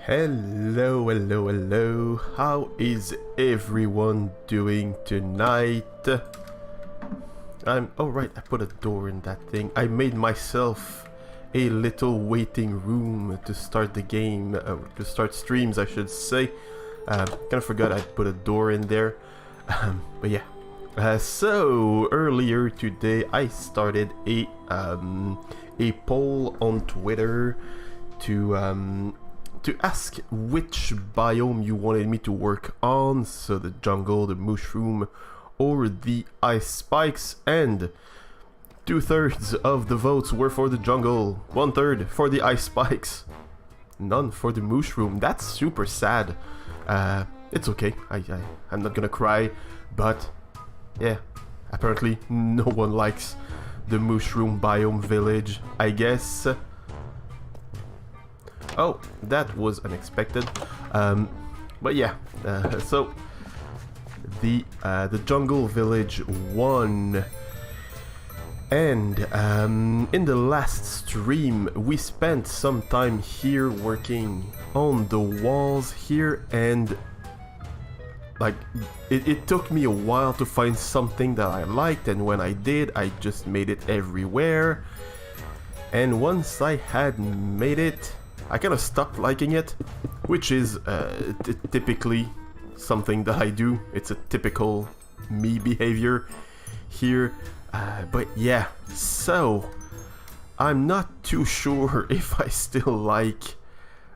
Hello, hello, hello. How is everyone doing tonight? Oh right, I put a door in that thing. I made myself a little waiting room to start the game, to start streams I should say. Kind of forgot I put a door in there. But yeah. So earlier today I started a poll on Twitter to ask which biome you wanted me to work on, so the jungle, the mushroom, or the ice spikes, and 2/3 of the votes were for the jungle, 1/3 for the ice spikes, none for the mushroom. That's super sad. It's okay, I'm not gonna cry, but yeah, apparently no one likes the mushroom biome village, I guess. Oh, that was unexpected. But yeah, so the jungle village won, and in the last stream we spent some time here working on the walls here, and like it took me a while to find something that I liked, and when I did, I just made it everywhere. And once I had made it, I kind of stopped liking it, which is typically something that I do. It's a typical me behavior here. But yeah, so I'm not too sure if I still like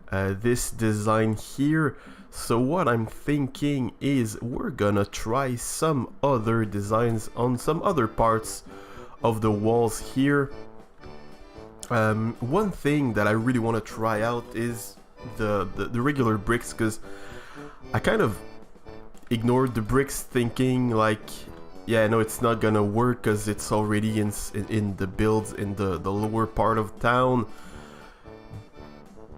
this design here. So what I'm thinking is we're gonna try some other designs on some other parts of the walls here. One thing that I really want to try out is the regular bricks, because I kind of ignored the bricks thinking like, yeah, no, it's not gonna work because it's already in the builds in the lower part of town.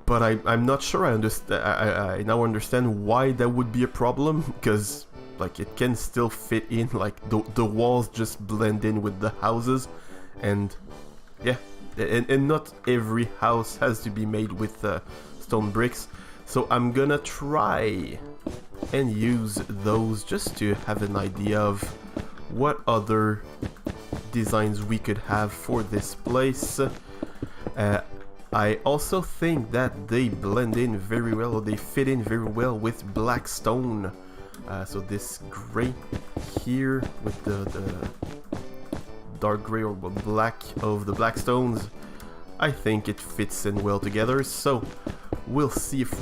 But I'm not sure I now understand why that would be a problem, because like it can still fit in, like the walls just blend in with the houses, and yeah. And not every house has to be made with stone bricks, so I'm gonna try and use those just to have an idea of what other designs we could have for this place. I also think that they blend in very well, they fit in very well with black stone. So this gray here with the dark gray or black of the black stones, I think it fits in well together, so we'll see if,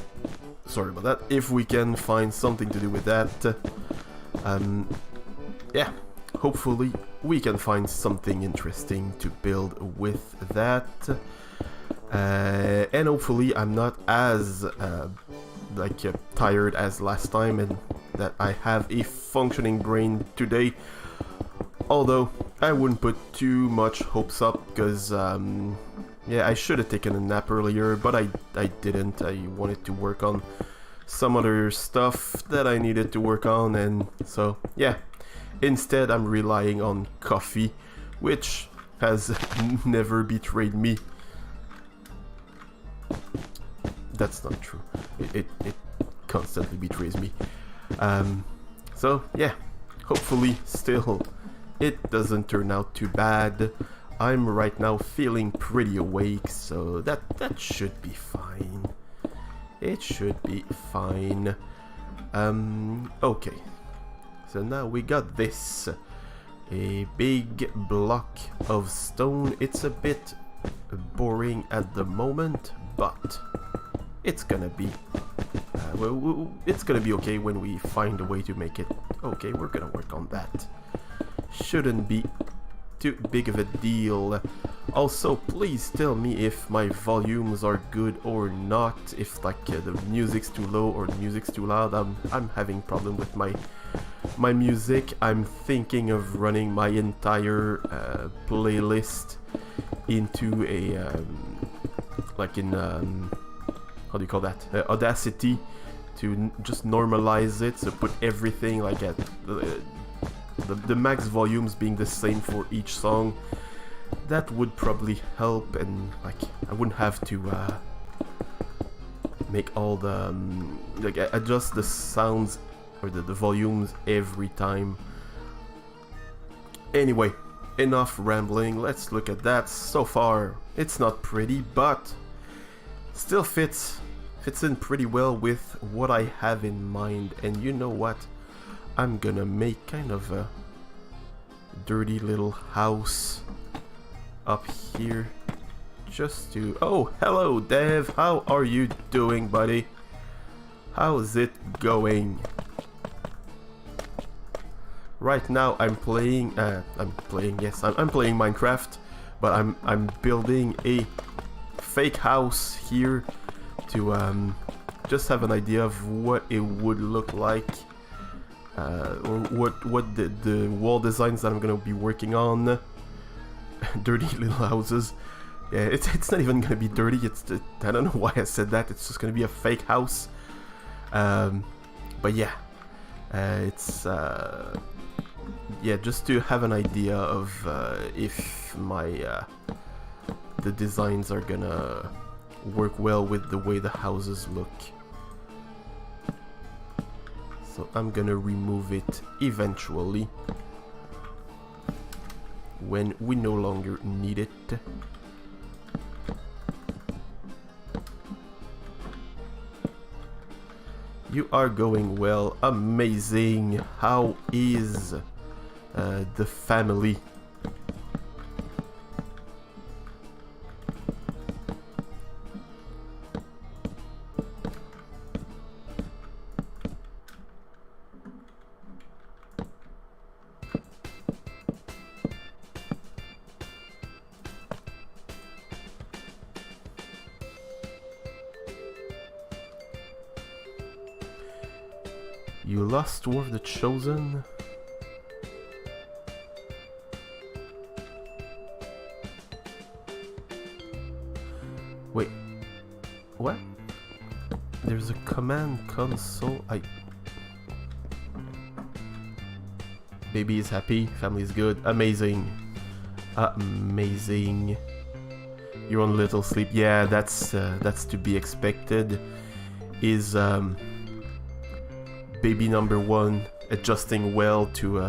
sorry about that, if we can find something to do with that. Yeah, hopefully we can find something interesting to build with that, and hopefully I'm not as tired as last time, and that I have a functioning brain today. Although, I wouldn't put too much hopes up, because, yeah, I should have taken a nap earlier, but I didn't. I wanted to work on some other stuff that I needed to work on, and so, yeah. Instead, I'm relying on coffee, which has never betrayed me. That's not true. It constantly betrays me. So, yeah, hopefully, still it doesn't turn out too bad. I'm right now feeling pretty awake, so that should be fine. It should be fine. Okay. So now we got this. A big block of stone. It's a bit boring at the moment, but it's gonna be well, it's gonna be okay when we find a way to make it. Okay, we're gonna work on that. Shouldn't be too big of a deal. Also, please tell me if my volumes are good or not. If like the music's too low or the music's too loud. I'm having problem with my music. I'm thinking of running my entire playlist into a like in how do you call that? Audacity, to just normalize it. So put everything like at the max volumes being the same for each song. That would probably help, and like I wouldn't have to make all the like adjust the sounds or the volumes every time. Anyway, enough rambling, let's look at that. So far it's not pretty, but still fits in pretty well with what I have in mind. And you know what, I'm gonna make kind of a dirty little house up here just to... Oh, hello Dev, how are you doing, buddy? How's it going? Right now I'm playing Minecraft, but I'm building a fake house here to just have an idea of what it would look like, or what the wall designs that I'm gonna be working on. Dirty little houses. Yeah, it's not even gonna be dirty. I don't know why I said that. It's just gonna be a fake house. But yeah, it's yeah, just to have an idea of if my the designs are gonna work well with the way the houses look. So I'm gonna remove it eventually when we no longer need it. You are going well, amazing. How is the family? You lost War of the Chosen? Wait, what? There's a command console. Baby is happy, family is good, amazing. Amazing. You're on little sleep. Yeah, that's to be expected. Is baby number one adjusting well to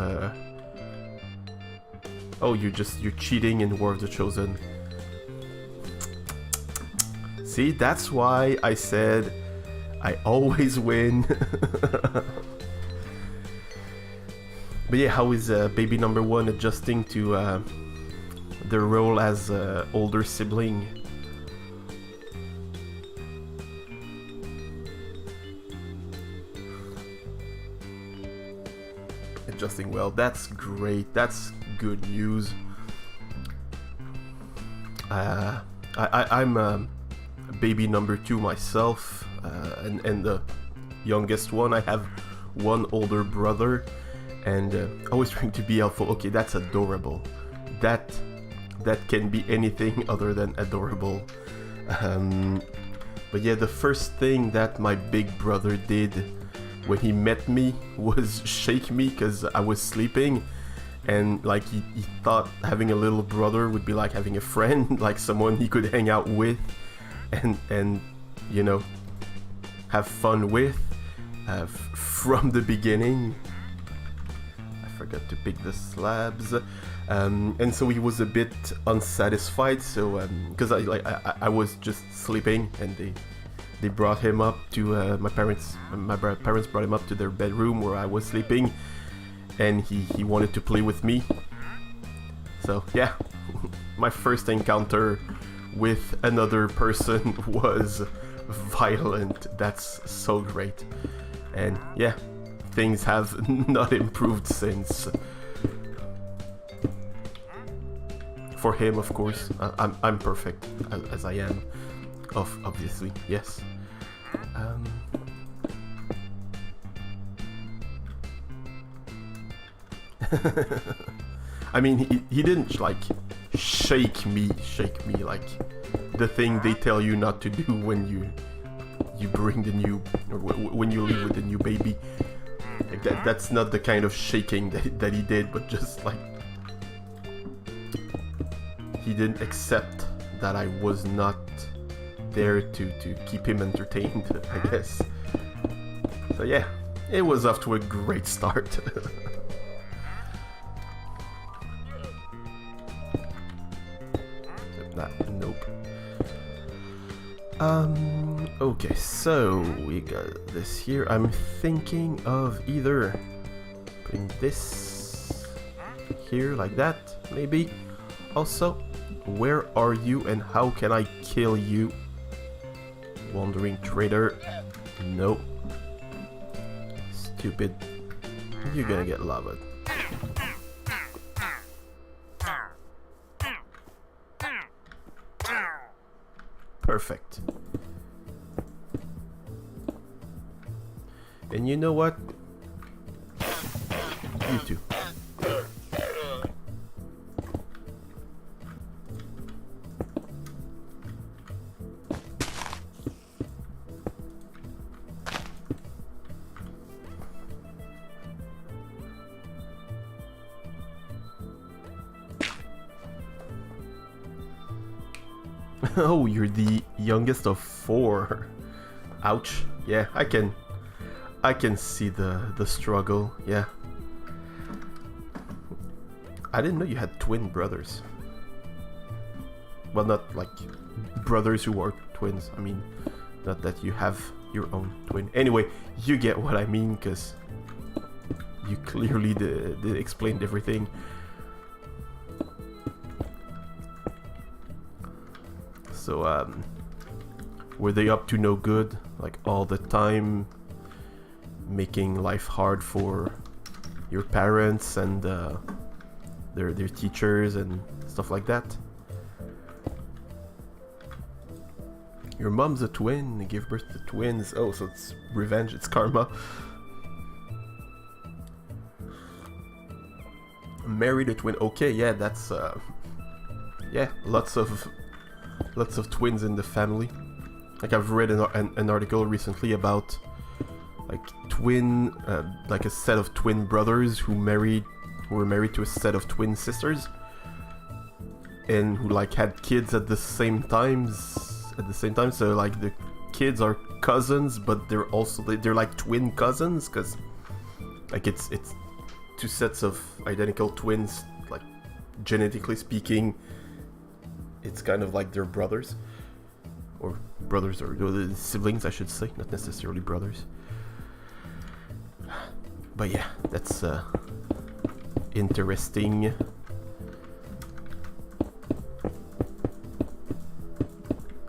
oh, you're cheating in War of the Chosen. See, that's why I said I always win. But yeah, how is baby number one adjusting to their role as older sibling? Adjusting well, that's great, that's good news. I'm baby number two myself, and the youngest one. I have one older brother, and always trying to be helpful. Okay, that's adorable. That can be anything other than adorable. But yeah, the first thing that my big brother did when he met me was shake me because I was sleeping, and like he thought having a little brother would be like having a friend, like someone he could hang out with and you know, have fun with from the beginning. I forgot to pick the slabs, and so he was a bit unsatisfied. So because I was just sleeping, and they brought him up to my parents brought him up to their bedroom where I was sleeping, and he wanted to play with me. So yeah, my first encounter with another person was violent. That's so great. And yeah, things have not improved since. For him, of course. I'm perfect as I am. Obviously, yes. I mean, he didn't like shake me like the thing they tell you not to do when you bring the new, or when you leave with the new baby. Like that's not the kind of shaking that he did, but just like he didn't accept that I was not there to keep him entertained, I guess. So yeah, it was off to a great start. Nope. Okay, so we got this here. I'm thinking of either putting this here like that, maybe. Also, where are you and how can I kill you? Wandering trader. Nope. Stupid. You're gonna get lava. Perfect. And you know what? You too. Oh, you're the youngest of 4. Ouch. Yeah, I can see the struggle. Yeah. I didn't know you had twin brothers. Well, not like brothers who are twins. I mean, not that you have your own twin. Anyway, you get what I mean, because you clearly did explained everything. So, were they up to no good, like all the time, making life hard for your parents and their teachers and stuff like that? Your mom's a twin, they gave birth to twins. Oh, so it's revenge, it's karma. Married a twin. Okay, yeah, that's yeah, lots of twins in the family. Like, I've read an article recently about like like a set of twin brothers who were married to a set of twin sisters, and who like had kids at the same time. So like the kids are cousins, but they're like twin cousins, because like it's two sets of identical twins. Like, genetically speaking, it's kind of like they're brothers, or siblings, I should say, not necessarily brothers. But yeah, that's interesting.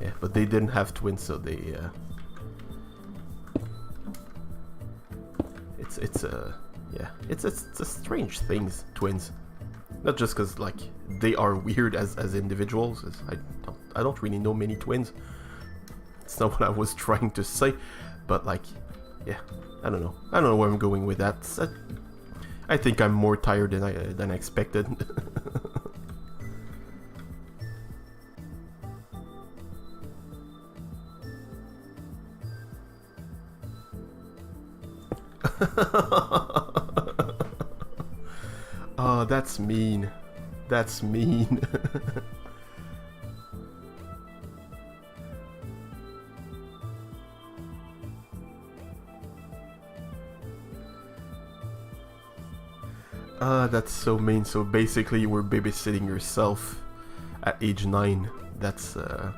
Yeah, but they didn't have twins, so they it's a strange things, twins. Not just because like they are weird as individuals. I don't really know many twins. It's not what I was trying to say, but like, yeah, I don't know where I'm going with that. I think I'm more tired than I expected. Oh, that's mean. That's mean. That's so mean. So basically you were babysitting yourself at age 9. That's, well,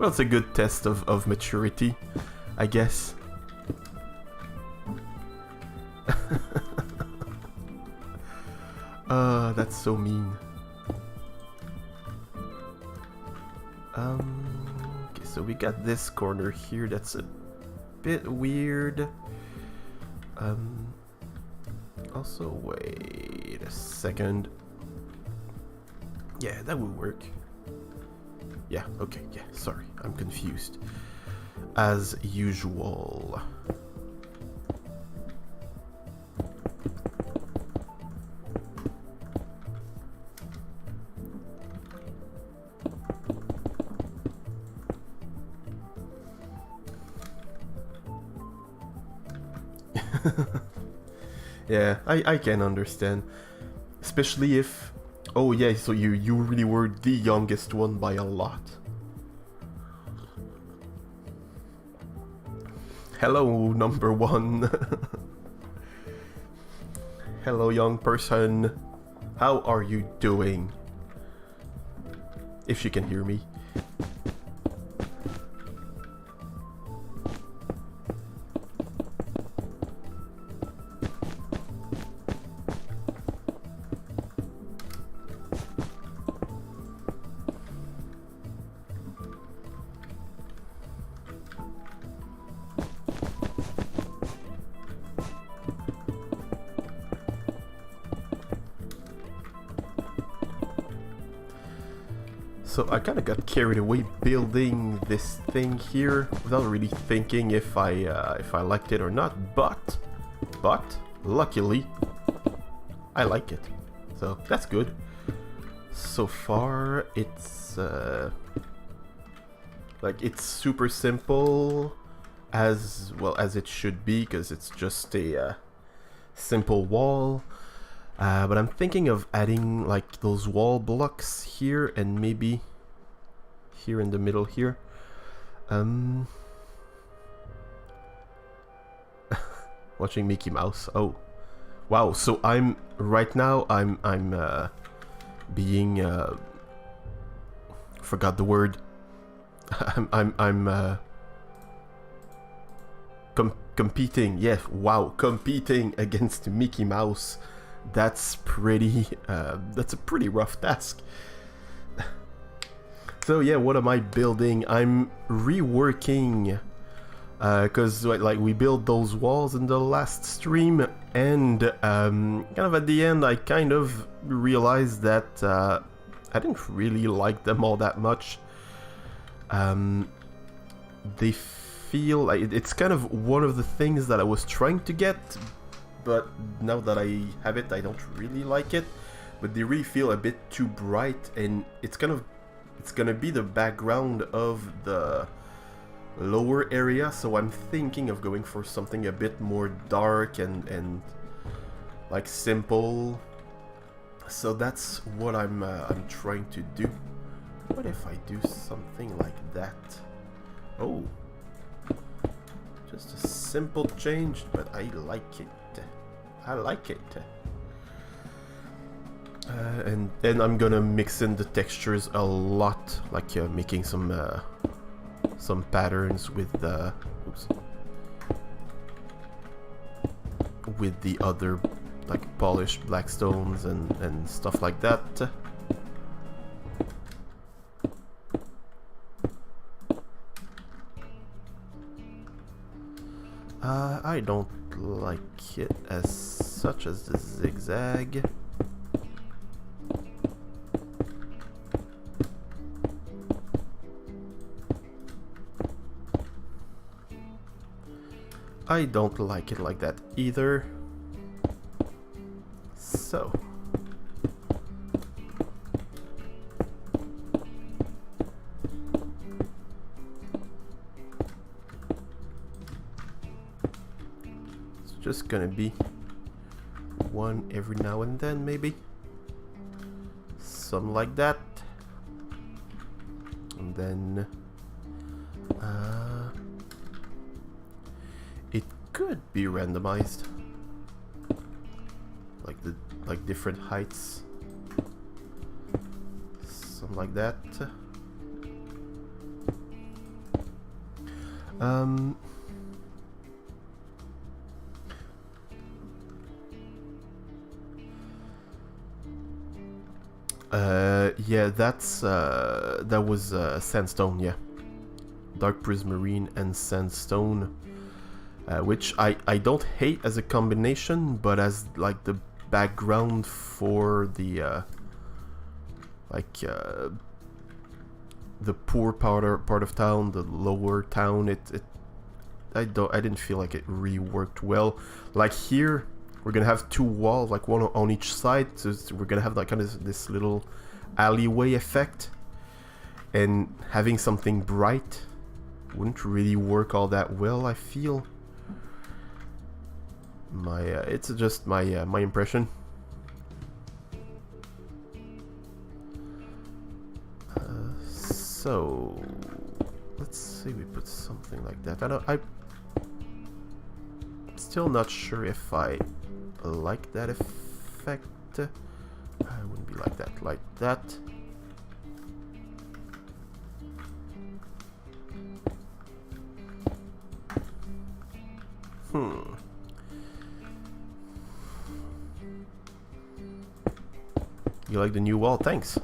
it's a good test of maturity, I guess. That's so mean. Okay, so we got this corner here that's a bit weird. Also, wait a second. Yeah, that would work. Yeah, okay, yeah, sorry, I'm confused. As usual. Yeah, I can understand. Especially if... Oh yeah, so you really were the youngest one by a lot. Hello, number one. Hello, young person. How are you doing? If you can hear me. So I kind of got carried away building this thing here without really thinking if I liked it or not. But luckily, I like it. So that's good. So far, it's like it's super simple, as well as it should be, because it's just a simple wall. But I'm thinking of adding like those wall blocks here and maybe here in the middle here. Watching Mickey Mouse. Oh, wow! So I'm right now. I'm being forgot the word. I'm competing. Yes, wow, competing against Mickey Mouse. That's pretty. That's a pretty rough task. So yeah, what am I building? I'm reworking, cause like we built those walls in the last stream, and kind of at the end, I kind of realized that I didn't really like them all that much. They feel like it's kind of one of the things that I was trying to get. But now that I have it, I don't really like it. But they really feel a bit too bright, and it's gonna be the background of the lower area. So I'm thinking of going for something a bit more dark and like simple. So that's what I'm trying to do. What if I do something like that? Oh, just a simple change, but I like it. I like it. And then I'm gonna mix in the textures a lot, like making some patterns with with the other like polished black stones and stuff like that. I don't like it as such as the zigzag. I don't like it like that either. So it's just gonna be one every now and then, maybe something like that, and then it could be randomized, like different heights, something like that. Yeah, that was sandstone, yeah. Dark prismarine and sandstone, which I don't hate as a combination, but as like the background for the the poor part of town, the lower town, I didn't feel like it really worked well. Like here, we're gonna have two walls, like one on each side, so we're gonna have like kind of this little alleyway effect, and having something bright wouldn't really work all that well, I feel. It's just my impression. So let's say we put something like that. still not sure if I like that effect. I wouldn't be like that, like that. You like the new wall? Thanks.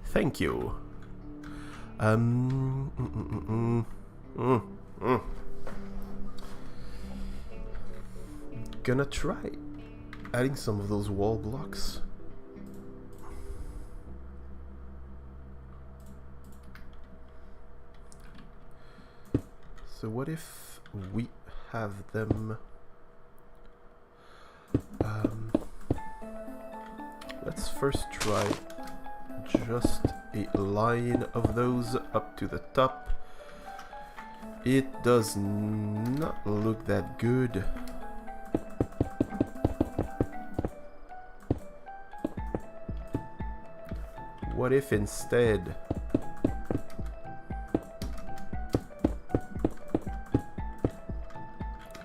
Thank you. Gonna try adding some of those wall blocks. So what if we have them let's first try just a line of those up to the top. It does not look that good. What if instead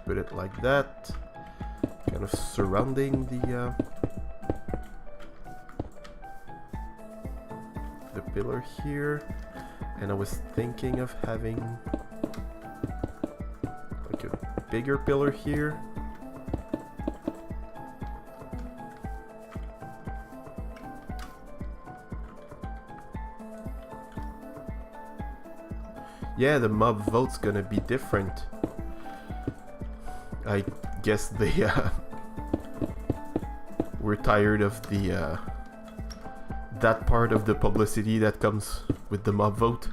put it like that, kind of surrounding the pillar here, and I was thinking of having like a bigger pillar here. Yeah, the mob vote's gonna be different. I guess they we're tired of the that part of the publicity that comes with the mob vote.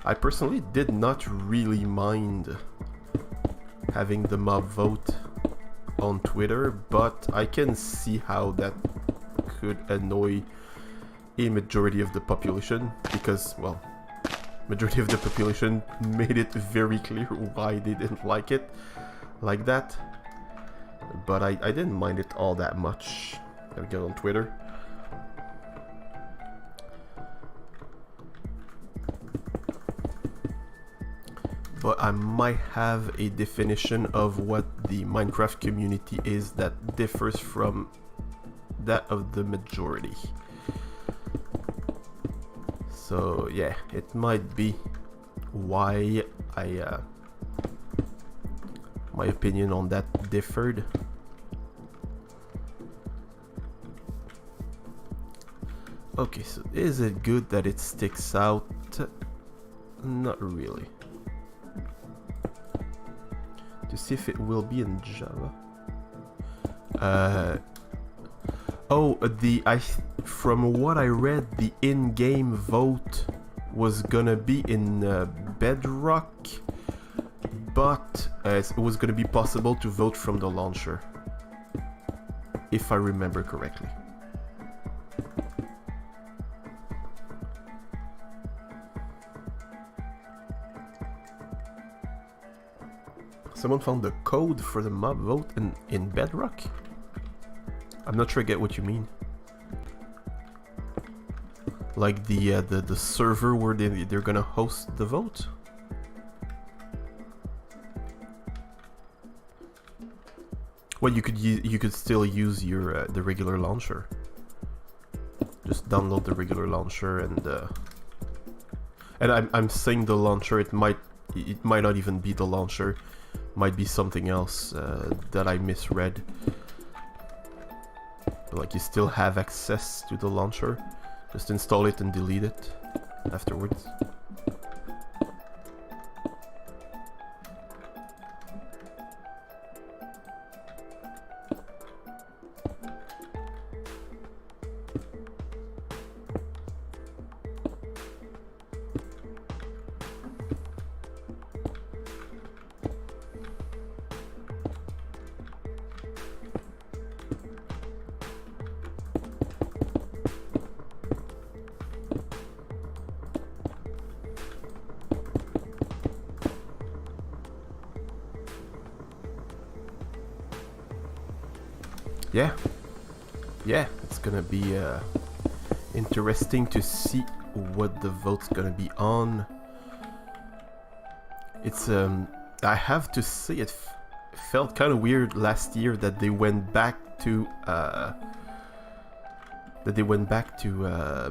I personally did not really mind having the mob vote on Twitter, but I can see how that could annoy a majority of the population, because, well, majority of the population made it very clear why they didn't like it like that. But I didn't mind it all that much. Gotta get on Twitter. But I might have a definition of what the Minecraft community is that differs from that of the majority. So yeah, it might be why my opinion on that differed. Okay, so is it good that it sticks out? Not really. To see if it will be in Java. From what I read, the in-game vote was gonna be in Bedrock, but it was gonna be possible to vote from the launcher, if I remember correctly. Someone found the code for the mob vote in Bedrock? I'm not sure I get what you mean. Like the server where they're gonna host the vote? Well, you could still use your the regular launcher. Just download the regular launcher and I'm saying the launcher. It might not even be the launcher. Might be something else that I misread. But like, you still have access to the launcher. Just install it and delete it afterwards. Yeah, it's gonna be interesting to see what the vote's gonna be on. It's I have to say it felt kind of weird last year that they went back to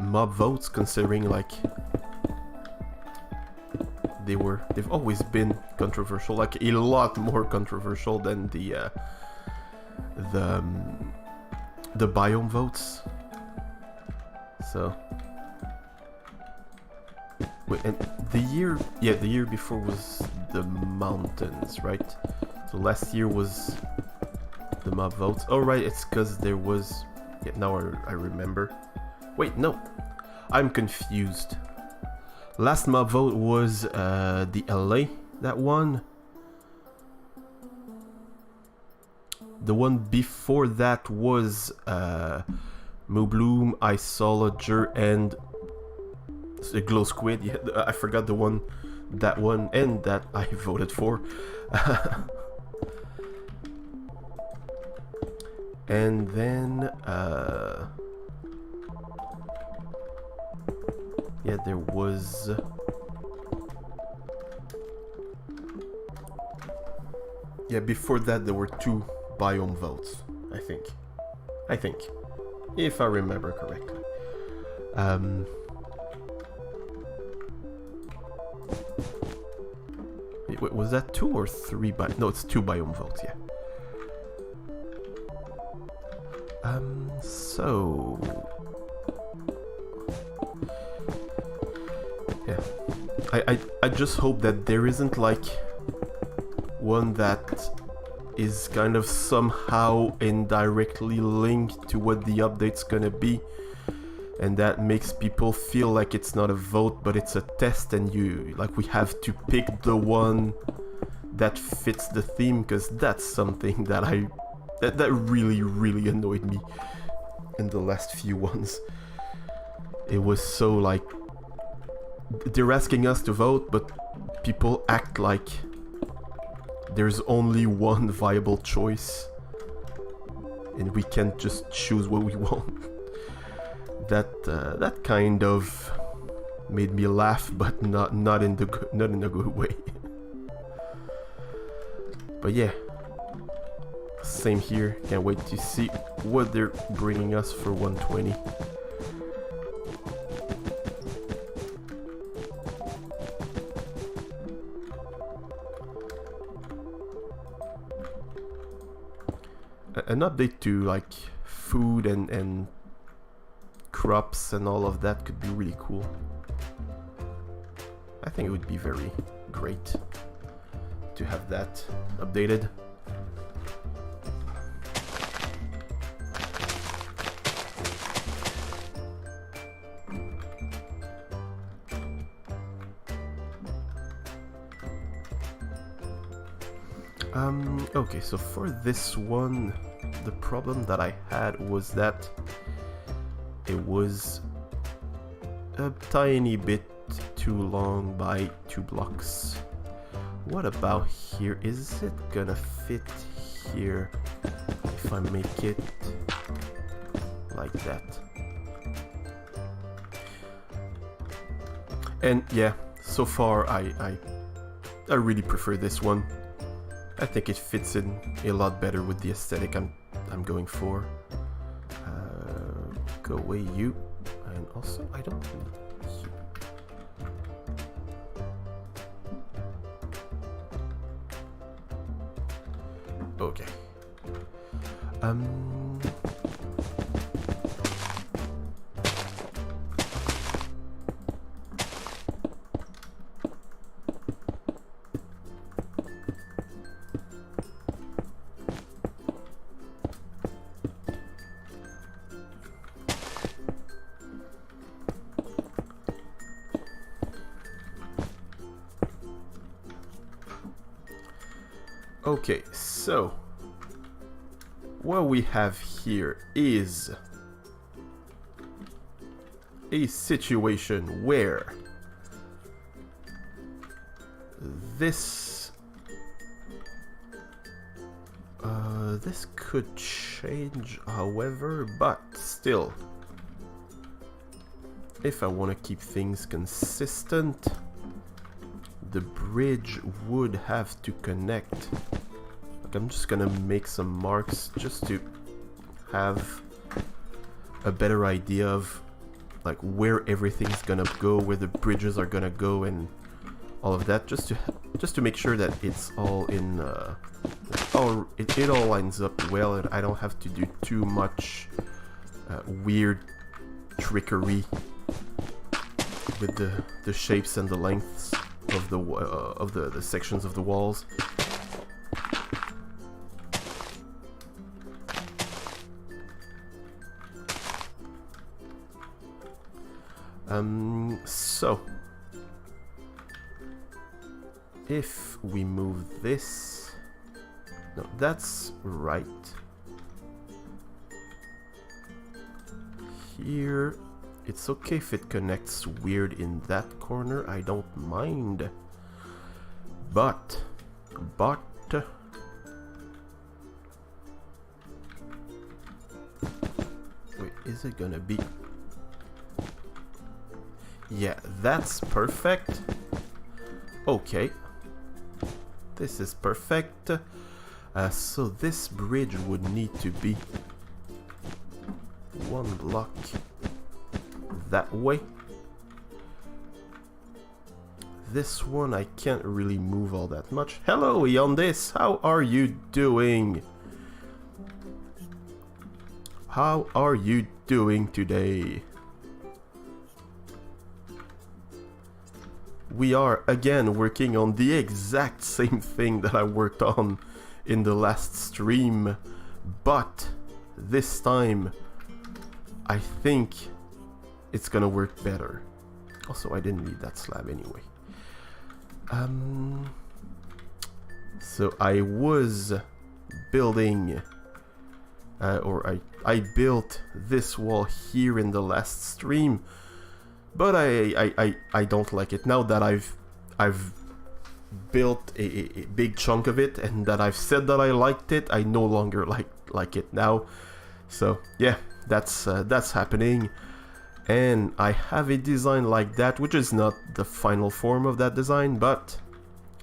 mob votes, considering like they've always been controversial, like a lot more controversial than the biome votes. So wait, and the year before was the mountains, right? So last year was the mob votes. Oh right, it's because there was... Yeah, now I remember. Wait, no, I'm confused. Last mob vote was the LA that won. The one before that was Moobloom, Isolager, and Glow Squid. Yeah, I forgot the one, that one, and that I voted for. And then, yeah, there was... Yeah, before that there were 2 biome votes, I think. If I remember correctly. Wait, was that 2 or 3 No, it's 2 biome votes, yeah. So... Yeah. I just hope that there isn't like one that is kind of somehow indirectly linked to what the update's gonna be, and that makes people feel like it's not a vote but it's a test, and we have to pick the one that fits the theme, because that's something that that really annoyed me in the last few ones. It was so like they're asking us to vote, but people act like there's only one viable choice and we can't just choose what we want. That kind of made me laugh, but not in a good way. But yeah, same here. Can't wait to see what they're bringing us for 120. An update to like food and crops and all of that could be really cool. I think it would be very great to have that updated. Okay, so for this one, the problem that I had was that it was a tiny bit too long by 2 blocks. What about here? Is it gonna fit here if I make it like that? And yeah, so far I really prefer this one. I think it fits in a lot better with the aesthetic I'm going for. Go away, you. And also, I don't need you. Okay. Okay, so what we have here is a situation where this this could change, however, but still, if I want to keep things consistent, the bridge would have to connect. Like, I'm just gonna make some marks just to have a better idea of like where everything's gonna go, where the bridges are gonna go, and all of that, just to make sure that it's all in it all lines up well, and I don't have to do too much weird trickery with the shapes and the lengths of the sections of the walls. So if we move this, no, that's right. Here, it's okay if it connects weird in that corner, I don't mind. But, wait, is it gonna be? Yeah, that's perfect. Okay. This is perfect. So this bridge would need to be one block that way. This one I can't really move all that much. Hello, Yondis! How are you doing? How are you doing today? We are again working on the exact same thing that I worked on in the last stream, but this time I think it's gonna work better. Also, I didn't need that slab anyway. So I was building, or I built this wall here in the last stream, but I don't like it now that I've built a big chunk of it, and that I've said that I liked it. I no longer like it now. So yeah, that's happening, and I have a design like that, which is not the final form of that design, but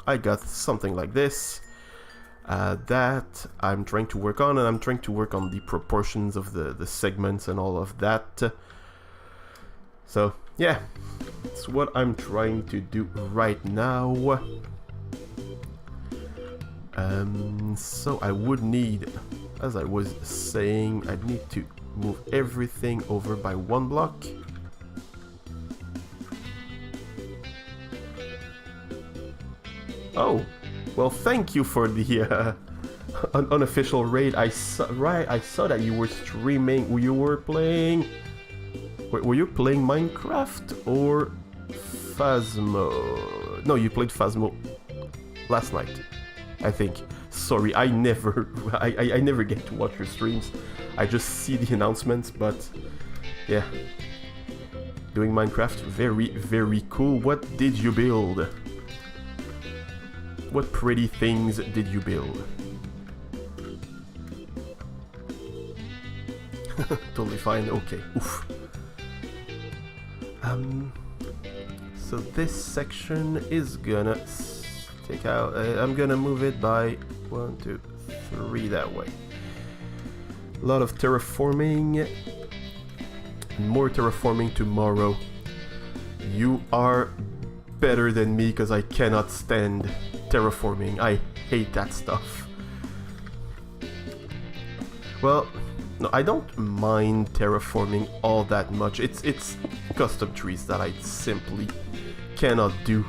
I got something like this that I'm trying to work on, and I'm trying to work on the proportions of the segments and all of that. So yeah, it's what I'm trying to do right now. So I would need, as I was saying, I'd need to move everything over by one block. Oh, well, thank you for the unofficial raid. I saw that you were streaming. You were playing. Were you playing Minecraft or Phasmo? No, you played Phasmo last night, I think. Sorry, I never get to watch your streams. I just see the announcements, but yeah. Doing Minecraft, very, very cool. What did you build? What pretty things did you build? Totally fine, okay. Oof. So this section is gonna take out, I'm gonna move it by 1, 2, 3 that way. A lot of terraforming, more terraforming tomorrow. You are better than me because I cannot stand terraforming. I hate that stuff. Well, no, I don't mind terraforming all that much. It's custom trees that I simply cannot do.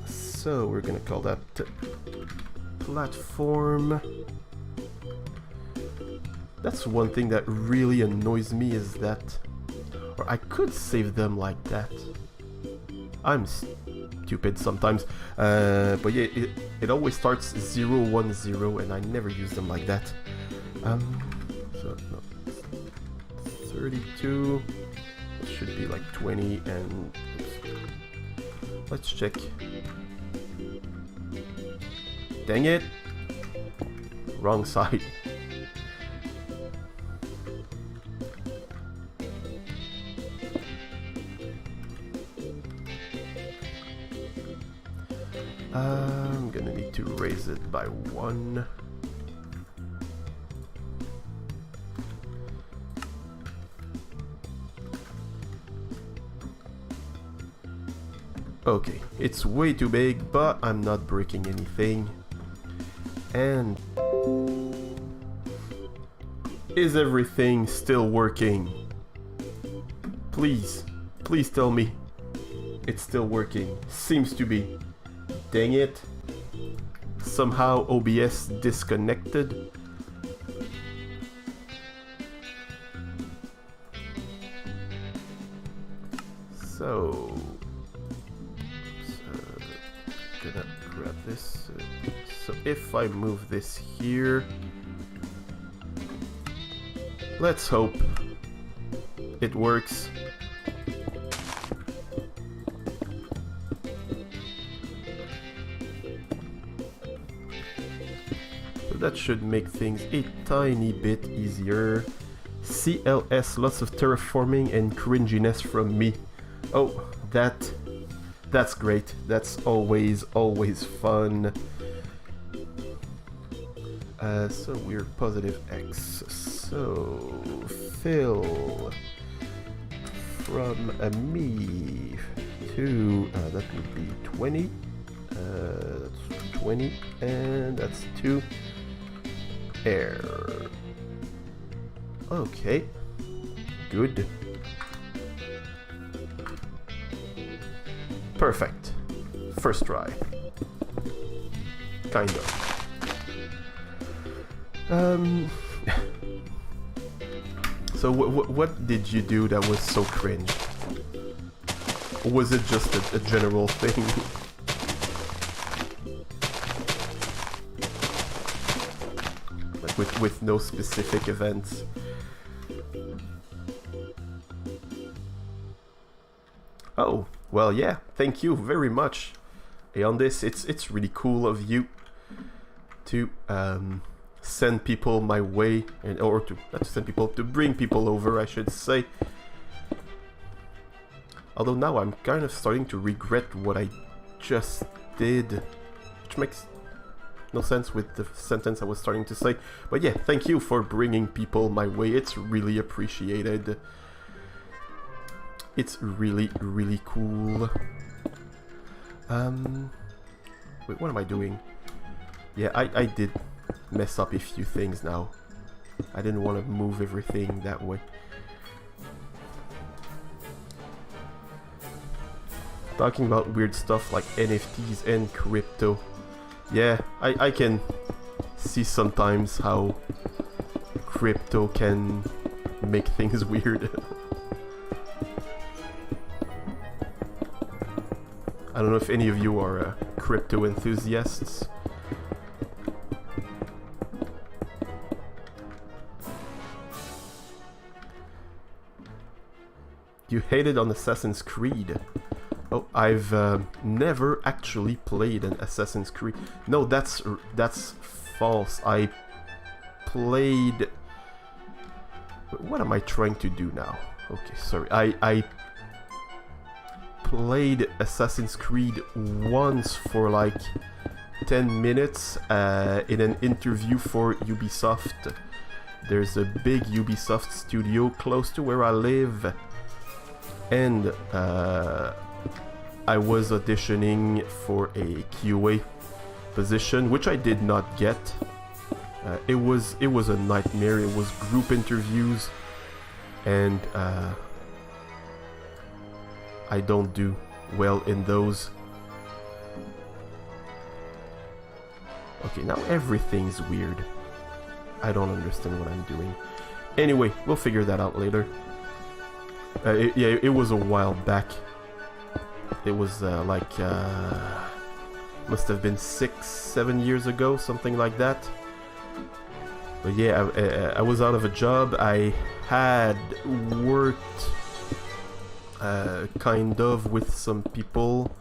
So we're gonna call that platform. That's one thing that really annoys me, is that, or I could save them like that. I'm stupid sometimes, but yeah, it always starts 0, 1, 0, and I never use them like that. So no, 32. It should be like 20, and oops. Let's check. Dang it! Wrong side. I'm gonna need to raise it by 1. Okay, it's way too big, but I'm not breaking anything. And is everything still working? Please, please tell me it's still working. Seems to be. Dang it. Somehow OBS disconnected. So gonna grab this. So if I move this here, let's hope it works. So that should make things a tiny bit easier. CLS, lots of terraforming and cringiness from me. Oh, that's great. That's always fun. So we're positive X. So fill from a me to that would be 20. That's 20, and that's 2 air. Okay, good. Perfect. First try. Kind of. So what did you do that was so cringe? Or was it just a general thing? Like with no specific events? Oh, well, yeah, thank you very much. Hey, on this, it's really cool of you to send people my way, or to not to send people, to bring people over, I should say. Although now I'm kind of starting to regret what I just did, which makes no sense with the sentence I was starting to say. But yeah, thank you for bringing people my way. It's really appreciated. It's really, really cool. Wait, what am I doing? Yeah, I did mess up a few things now. I didn't want to move everything that way. Talking about weird stuff like NFTs and crypto. Yeah, I can see sometimes how crypto can make things weird. I don't know if any of you are crypto enthusiasts. You hated on Assassin's Creed. Oh, I've never actually played an Assassin's Creed. No, that's false. I played... What am I trying to do now? Okay, sorry. I played Assassin's Creed once for like 10 minutes in an interview for Ubisoft. There's a big Ubisoft studio close to where I live, and I was auditioning for a QA position, which I did not get. It was a nightmare. It was group interviews, and I don't do well in those. Okay, now everything's weird. I don't understand what I'm doing. Anyway, we'll figure that out later. It was a while back. It was must have been 6-7 years ago, something like that. But yeah, I was out of a job. I had worked kind of with some people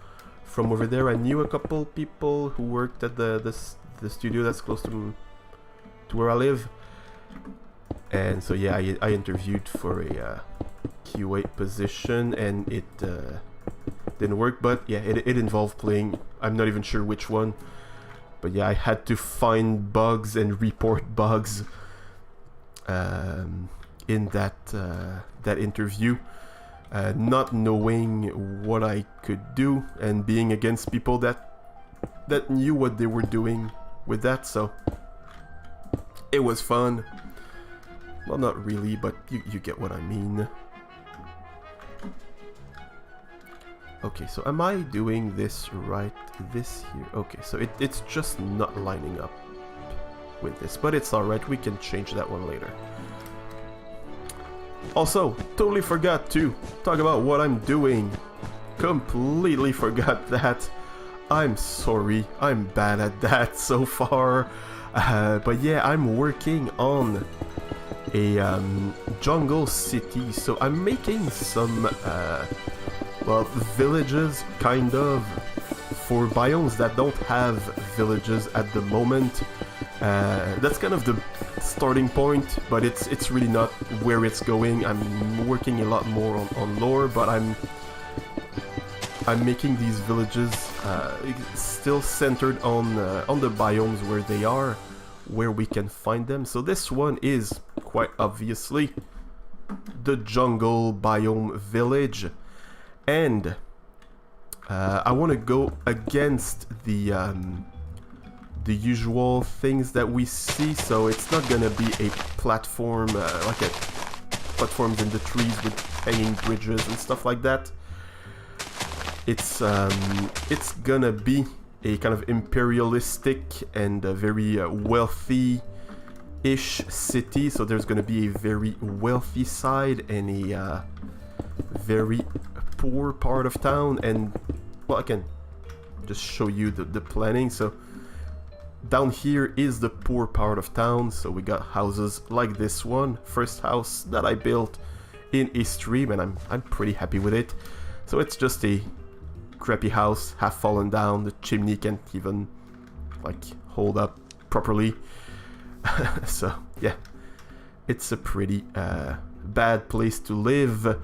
from over there. I knew a couple people who worked at the studio that's close to where I live. And so yeah, I interviewed for a QA position, and didn't work, but yeah, it involved playing, I'm not even sure which one, but yeah, I had to find bugs and report bugs in that interview, not knowing what I could do and being against people that knew what they were doing with that, so it was fun. Well, not really, but you get what I mean. Okay, so am I doing this right? This here. Okay, so it's just not lining up with this, but it's alright, we can change that one later. Also, totally forgot to talk about what I'm doing. Completely forgot that. I'm sorry, I'm bad at that so far. But yeah, I'm working on a jungle city, so I'm making some well, villages, kind of, for biomes that don't have villages at the moment. That's kind of the starting point, but it's really not where it's going. I'm working a lot more on lore, but I'm making these villages still centered on the biomes where they are, where we can find them. So this one is quite obviously the jungle biome village. And I want to go against the usual things that we see, so it's not gonna be a platform like platforms in the trees with hanging bridges and stuff like that. It's gonna be a kind of imperialistic and a very wealthy-ish city. So there's gonna be a very wealthy side and a very poor part of town, and well, I can just show you the planning. So down here is the poor part of town, so we got houses like this one, first house that I built in a stream, and I'm pretty happy with it. So it's just a crappy house, half fallen down, the chimney can't even like hold up properly. So yeah, it's a pretty bad place to live.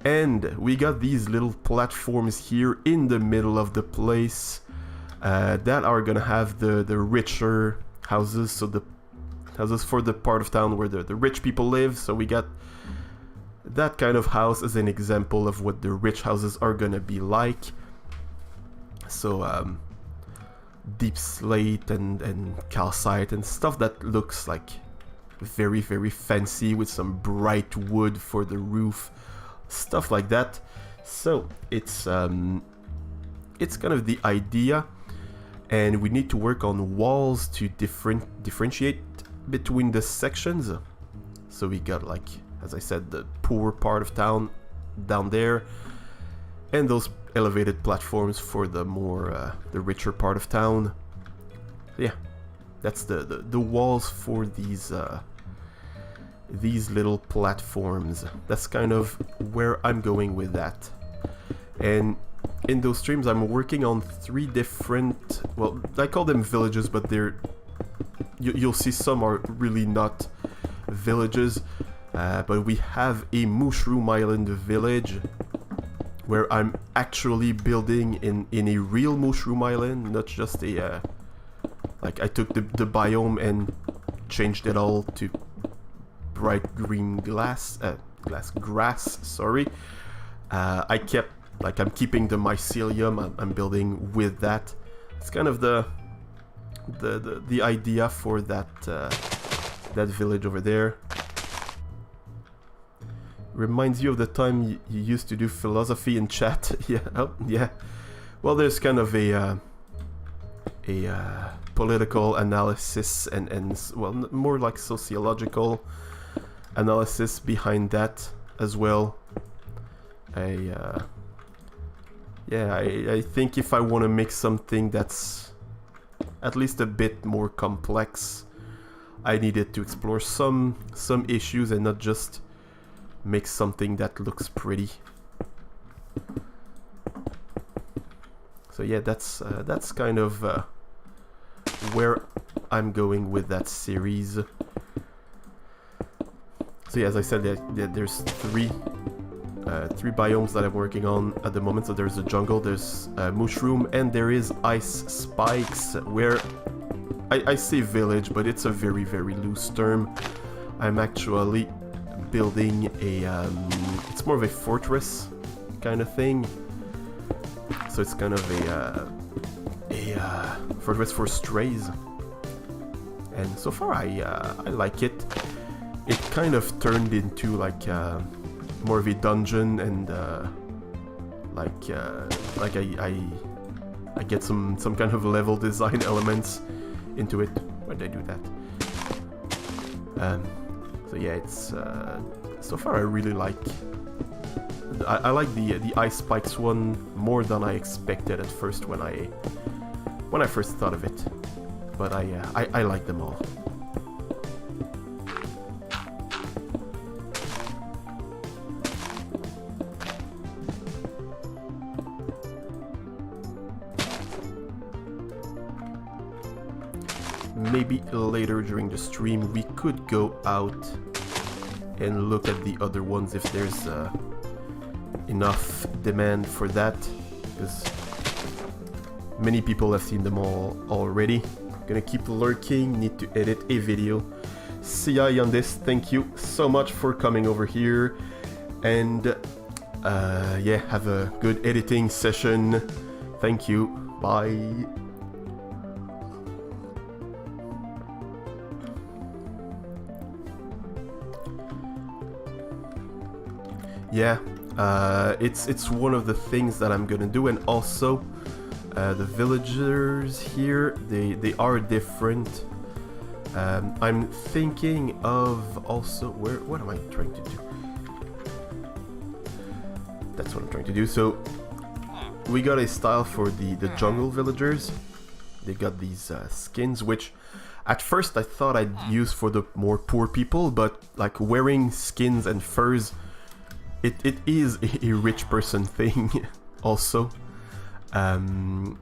And we got these little platforms here in the middle of the place that are gonna have the richer houses, so the houses for the part of town where the rich people live. So we got that kind of house as an example of what the rich houses are gonna be like. So deep slate and calcite and stuff that looks like very, very fancy with some bright wood for the roof. Stuff like that. So it's kind of the idea, and we need to work on walls to differentiate between the sections. So we got, like, as I said, the poor part of town down there, and those elevated platforms for the more the richer part of town. Yeah, that's the walls for these little platforms. That's kind of where I'm going with that. And in those streams I'm working on 3 different, well, I call them villages, but they're you'll see some are really not villages, but we have a Mushroom Island village where I'm actually building in a real Mushroom Island, not just a like I took the biome and changed it all to bright green grass, sorry. I kept, like, I'm keeping the mycelium, I'm building with that. It's kind of the idea for that village over there. Reminds you of the time you used to do philosophy in chat. Yeah, oh, yeah. Well, there's kind of a political analysis and well, more like sociological analysis behind that as well. I think if I want to make something that's at least a bit more complex, I needed to explore some issues and not just make something that looks pretty. So yeah, that's kind of where I'm going with that series. So yeah, as I said, there's 3 three biomes that I'm working on at the moment. So there's a jungle, there's mushroom, and there is ice spikes, where I say village, but it's a very, very loose term. I'm actually building a, it's more of a fortress kind of thing. So it's kind of a fortress for strays. And so far I like it. It kind of turned into like more of a dungeon, and like I get some kind of level design elements into it. Why did I do that? So yeah, it's so far I really like. I like the ice spikes one more than I expected at first when I first thought of it. But I like them all. Maybe later during the stream we could go out and look at the other ones if there's enough demand for that, because many people have seen them all already. Gonna keep lurking, need to edit a video. CI on this, thank you so much for coming over here, and yeah, have a good editing session. Thank you, bye. Yeah, it's one of the things that I'm gonna do, and also the villagers here, they are different. I'm thinking of also what am I trying to do? That's what I'm trying to do. So we got a style for the jungle villagers. They got these skins, which at first I thought I'd use for the more poor people, but like wearing skins and furs, it is a rich person thing also. And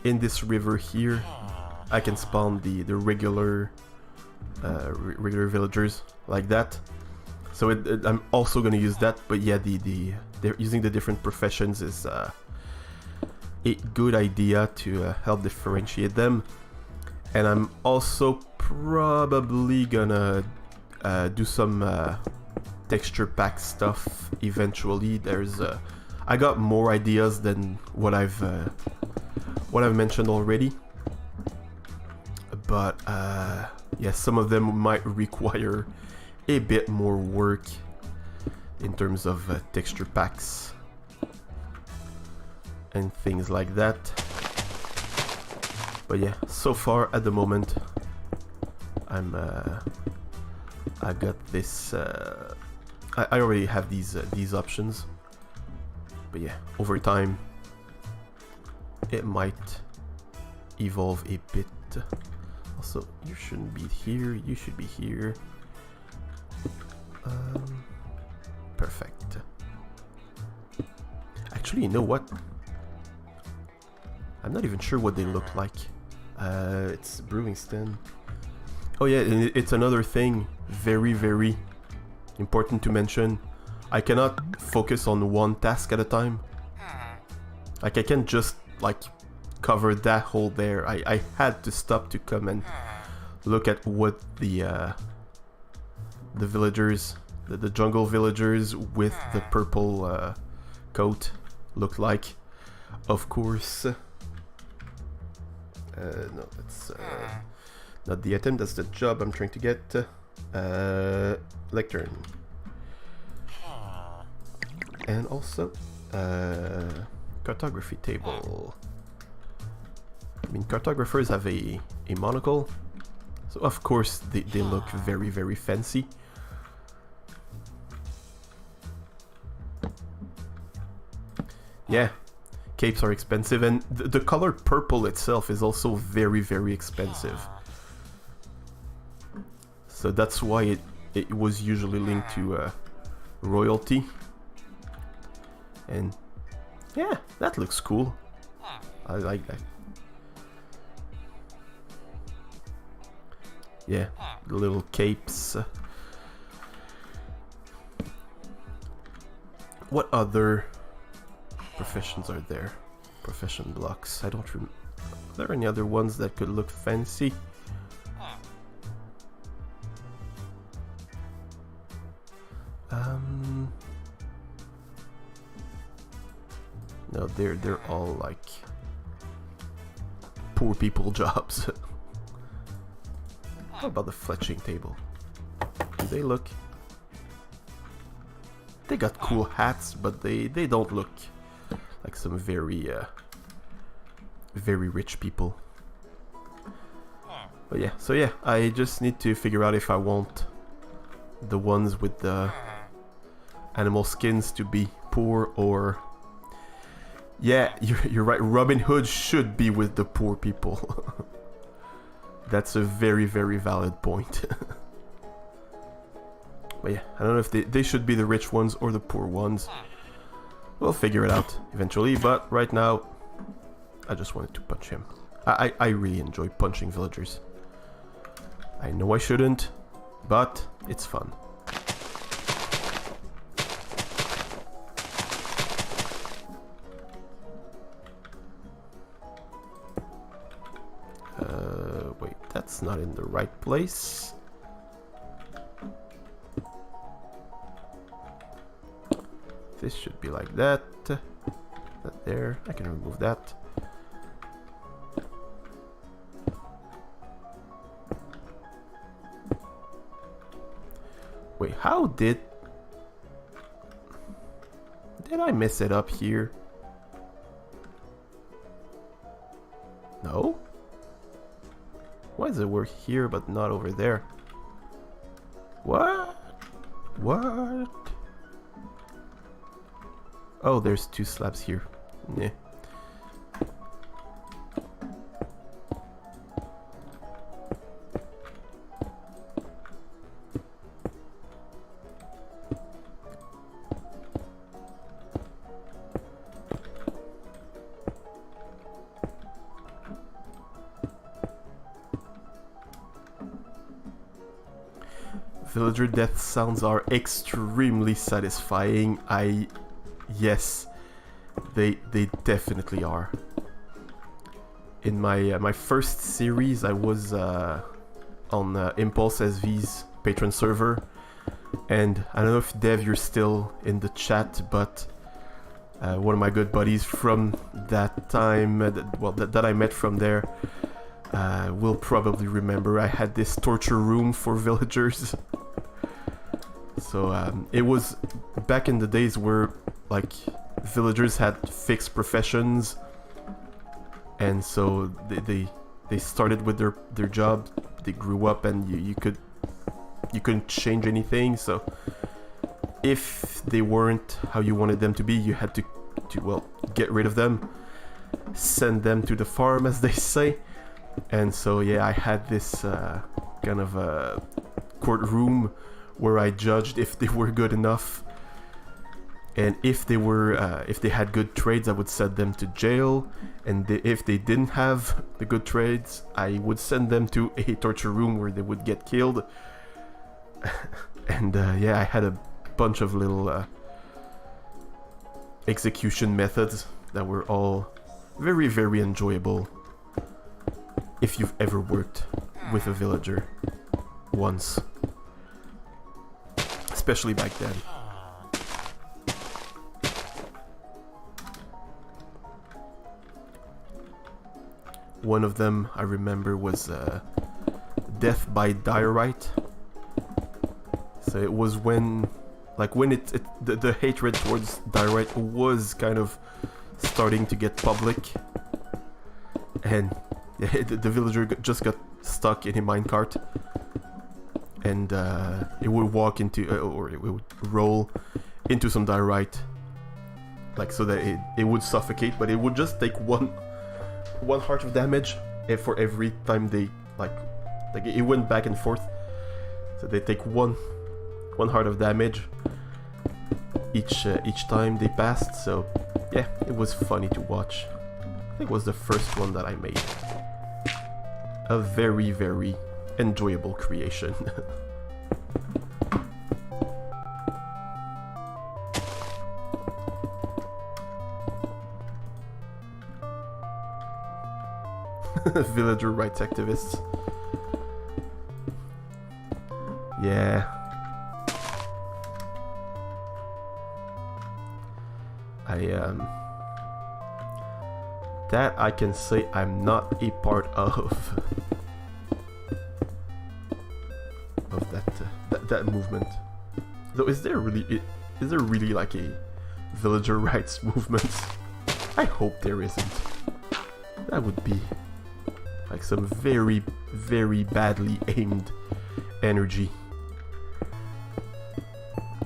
in this river here, I can spawn the regular regular villagers like that. So I'm also gonna use that. But yeah, they're using the different professions is a good idea to help differentiate them. And I'm also probably gonna do some texture pack stuff eventually. There's I got more ideas than what I've mentioned already, but yeah, some of them might require a bit more work in terms of texture packs and things like that. But yeah, so far at the moment I got this I already have these options, but yeah, over time it might evolve a bit. Also, you shouldn't be here, you should be here. Perfect. Actually, you know what? I'm not even sure what they look like. It's brewing stand. Oh yeah, it's another thing, very important to mention. I cannot focus on one task at a time. Like I can't just like cover that hole there. I had to stop to come and look at what the villagers, the jungle villagers with the purple coat looked like. Of course. No, that's not the item, that's the job I'm trying to get. Lectern. And also, cartography table. I mean, cartographers have a monocle, so of course they look very fancy. Yeah, capes are expensive, and the color purple itself is also very expensive. So that's why it was usually linked to royalty. And yeah, that looks cool. I like that. Yeah, the little capes. What other professions are there? Profession blocks. I don't remember. Are there any other ones that could look fancy? No, they're all like poor people jobs. How about the fletching table? Do they look? They got cool hats, but they don't look like some very rich people. But yeah, so yeah, I just need to figure out if I want the ones with the animal skins to be poor or... Yeah, you're right, Robin Hood should be with the poor people. That's a very, very valid point. But yeah, I don't know if they should be the rich ones or the poor ones. We'll figure it out eventually, but right now, I just wanted to punch him. I really enjoy punching villagers. I know I shouldn't, but it's fun. Wait, that's not in the right place. This should be like that. That there. I can remove that. Wait, how did I mess it up here? No? Why does it work here but not over there? What? What? Oh, there's two slabs here. Yeah. Villager death sounds are extremely satisfying. Yes, they definitely are. In my first series, I was on Impulse SV's patron server, and I don't know if Dev, you're still in the chat, but one of my good buddies from that time, that I met from there, will probably remember I had this torture room for villagers. So it was back in the days where like villagers had fixed professions, and so they started with their job. They grew up, and you couldn't change anything. So if they weren't how you wanted them to be, you had to well, get rid of them, send them to the farm, as they say. And so yeah, I had this kind of a courtroom where I judged if they were good enough, and if they had good trades, I would send them to jail, and if they didn't have the good trades, I would send them to a torture room where they would get killed. And yeah, I had a bunch of little execution methods that were all very, very enjoyable. If you've ever worked with a villager once, especially back then. One of them I remember was death by diorite. So it was when the hatred towards diorite was kind of starting to get public, and the villager just got stuck in a minecart, and it would walk into or it would roll into some diorite, like so that it would suffocate, but it would just take one heart of damage for every time they like it went back and forth. So they take one heart of damage each time they passed. So yeah, it was funny to watch. I think it was the first one that I made. A very, very enjoyable creation. Villager rights activists. Yeah. That I can say I'm not a part of that movement. Though, is there really like a villager rights movement? I hope there isn't. That would be like some very, very badly aimed energy.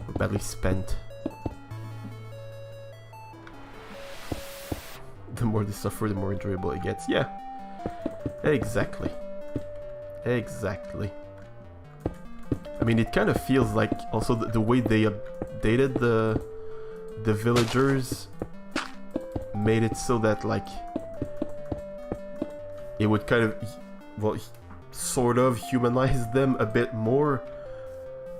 Or badly spent. The more they suffer, the more enjoyable it gets. Yeah. Exactly. Exactly. I mean, it kind of feels like also the way they updated the villagers made it so that like it would kind of, well, sort of humanize them a bit more,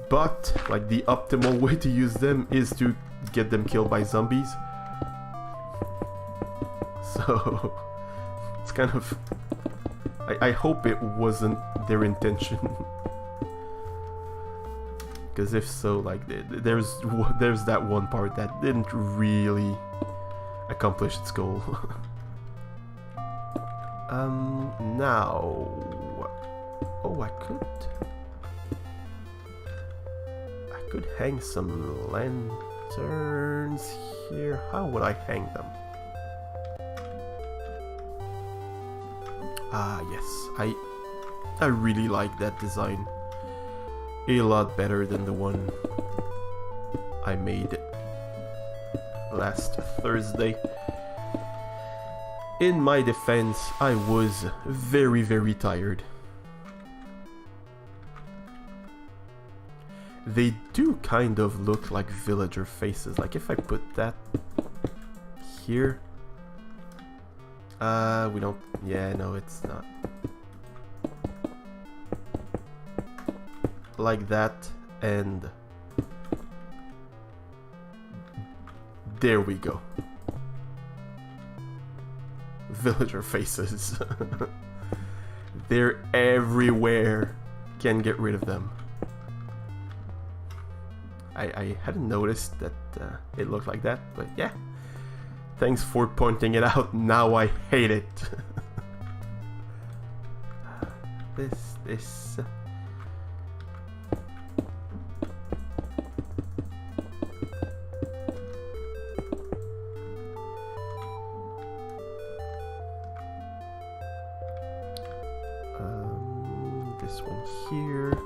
but like the optimal way to use them is to get them killed by zombies. So it's kind of, I hope it wasn't their intention. Because if so, like, there's that one part that didn't really accomplish its goal. Now... Oh, I could hang some lanterns here. How would I hang them? Ah, yes. I really like that design. A lot better than the one I made last Thursday. In my defense, I was very, very tired. They do kind of look like villager faces. Like if I put that here. We don't... Yeah, no, it's not. Like that, and there we go. Villager faces. They're everywhere. Can get rid of them. I hadn't noticed that it looked like that, but yeah. Thanks for pointing it out. Now I hate it. This. This one here.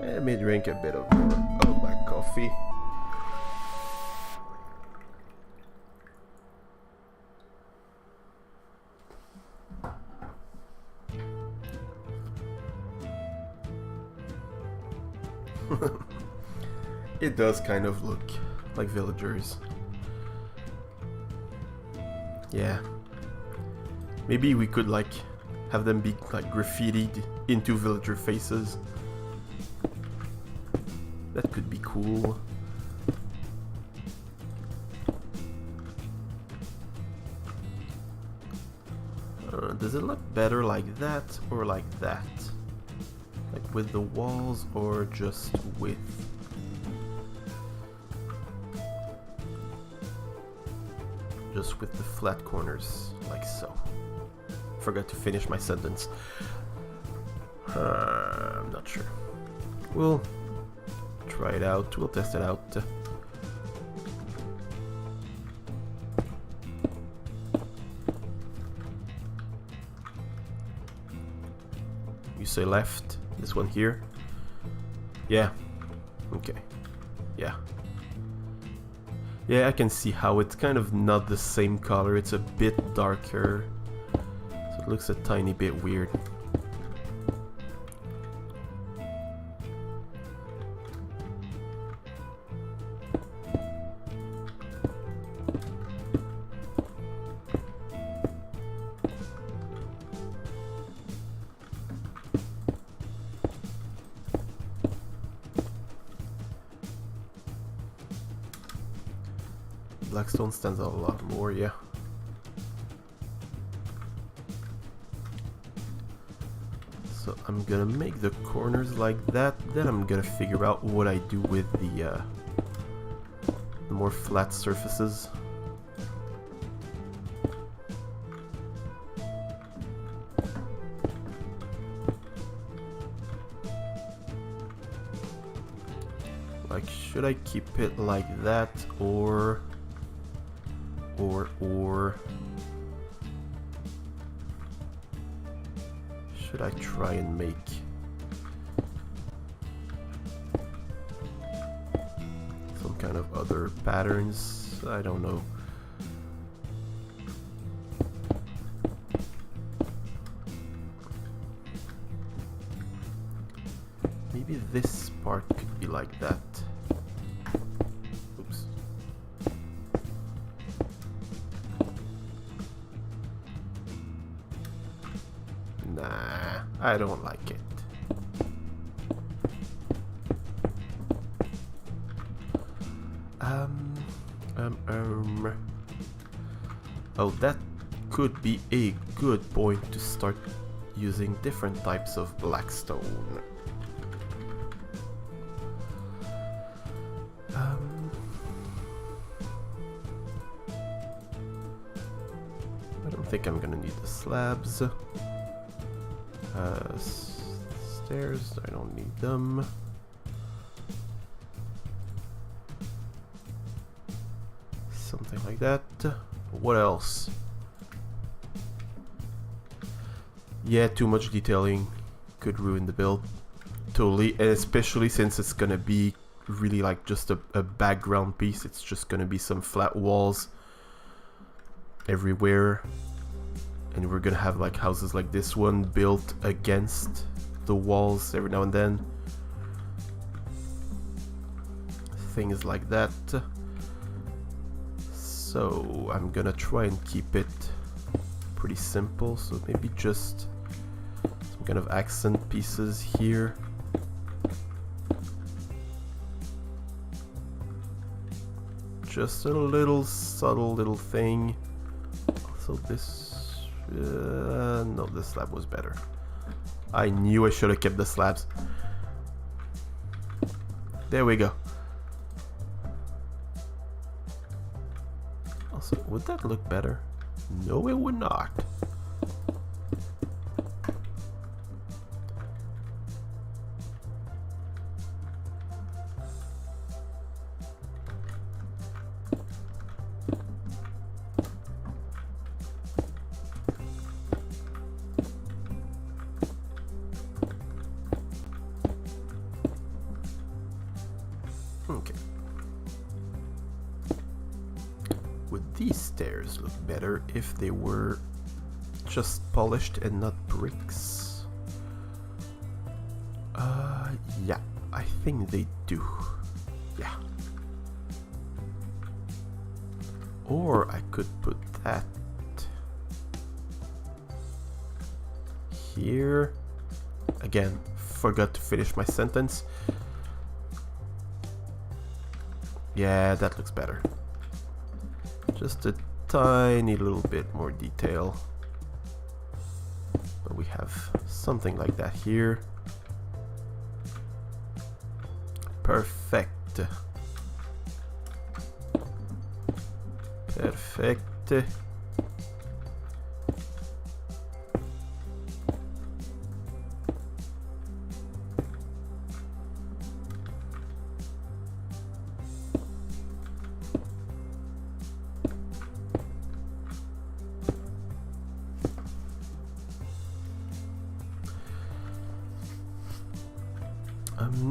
Let me drink a bit of my coffee. It does kind of look like villagers. Yeah. Maybe we could like have them be like graffitied into villager faces. That could be cool. Does it look better like that or like that? Like with the walls or just with? Just with the flat corners, like so. Forgot to finish my sentence. I'm not sure. We'll try it out. We'll test it out. You say left? This one here? Yeah. Okay. Yeah. Yeah, I can see how it's kind of not the same color. It's a bit darker. So it looks a tiny bit weird. Blackstone stands out a lot more, yeah. So I'm gonna make the corners like that, then I'm gonna figure out what I do with the more flat surfaces. Like, should I keep it like that, or should I try and make some kind of other patterns? I don't know. Maybe this part could be like that. Oops. Nah, I don't like it. Oh, that could be a good point to start using different types of blackstone. I don't think I'm gonna need the slabs. Stairs, I don't need them. Something like that. What else? Yeah, too much detailing could ruin the build. Totally, and especially since it's gonna be really like just a background piece. It's just gonna be some flat walls everywhere. And we're gonna have like houses like this one built against the walls every now and then. Things like that. So I'm gonna try and keep it pretty simple. So maybe just some kind of accent pieces here. Just a little subtle little thing. So this... no, the slab was better. I knew I should have kept the slabs. There we go. Also, would that look better? No, it would not. Okay. Would these stairs look better if they were just polished and not bricks? Yeah, I think they do. Yeah. Or I could put that here. Again, forgot to finish my sentence. Yeah, that looks better. Just a tiny little bit more detail. But we have something like that here. Perfect. Perfect.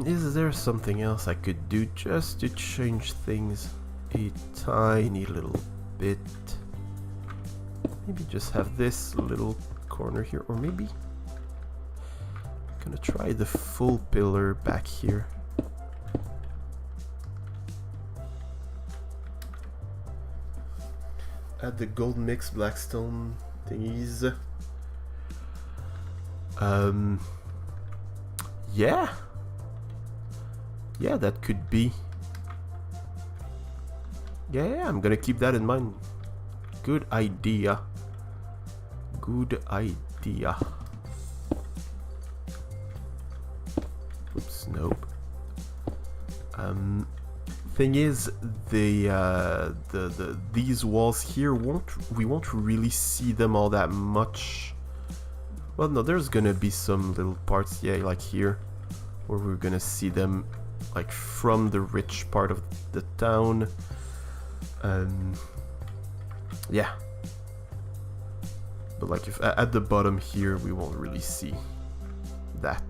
Is there something else I could do just to change things a tiny little bit? Maybe just have this little corner here, or maybe I'm gonna try the full pillar back here. Add the gold mix blackstone thingies. Yeah, that could be Yeah, I'm gonna keep that in mind. Good idea. Good idea. Oops, nope. Thing is, these walls here we won't really see them all that much. Well, no, there's gonna be some little parts, yeah, like here, where we're gonna see them, like from the rich part of the town. Yeah. But like if at the bottom here, we won't really see that.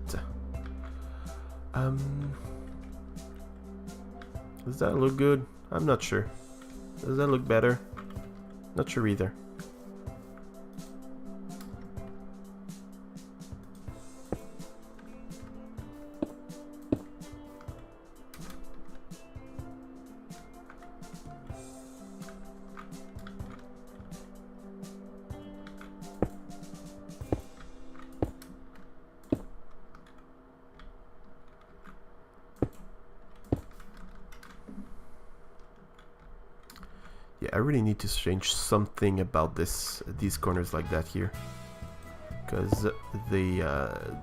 Does that look good? I'm not sure. Does that look better? Not sure either. Yeah, I really need to change something about these corners like that here, because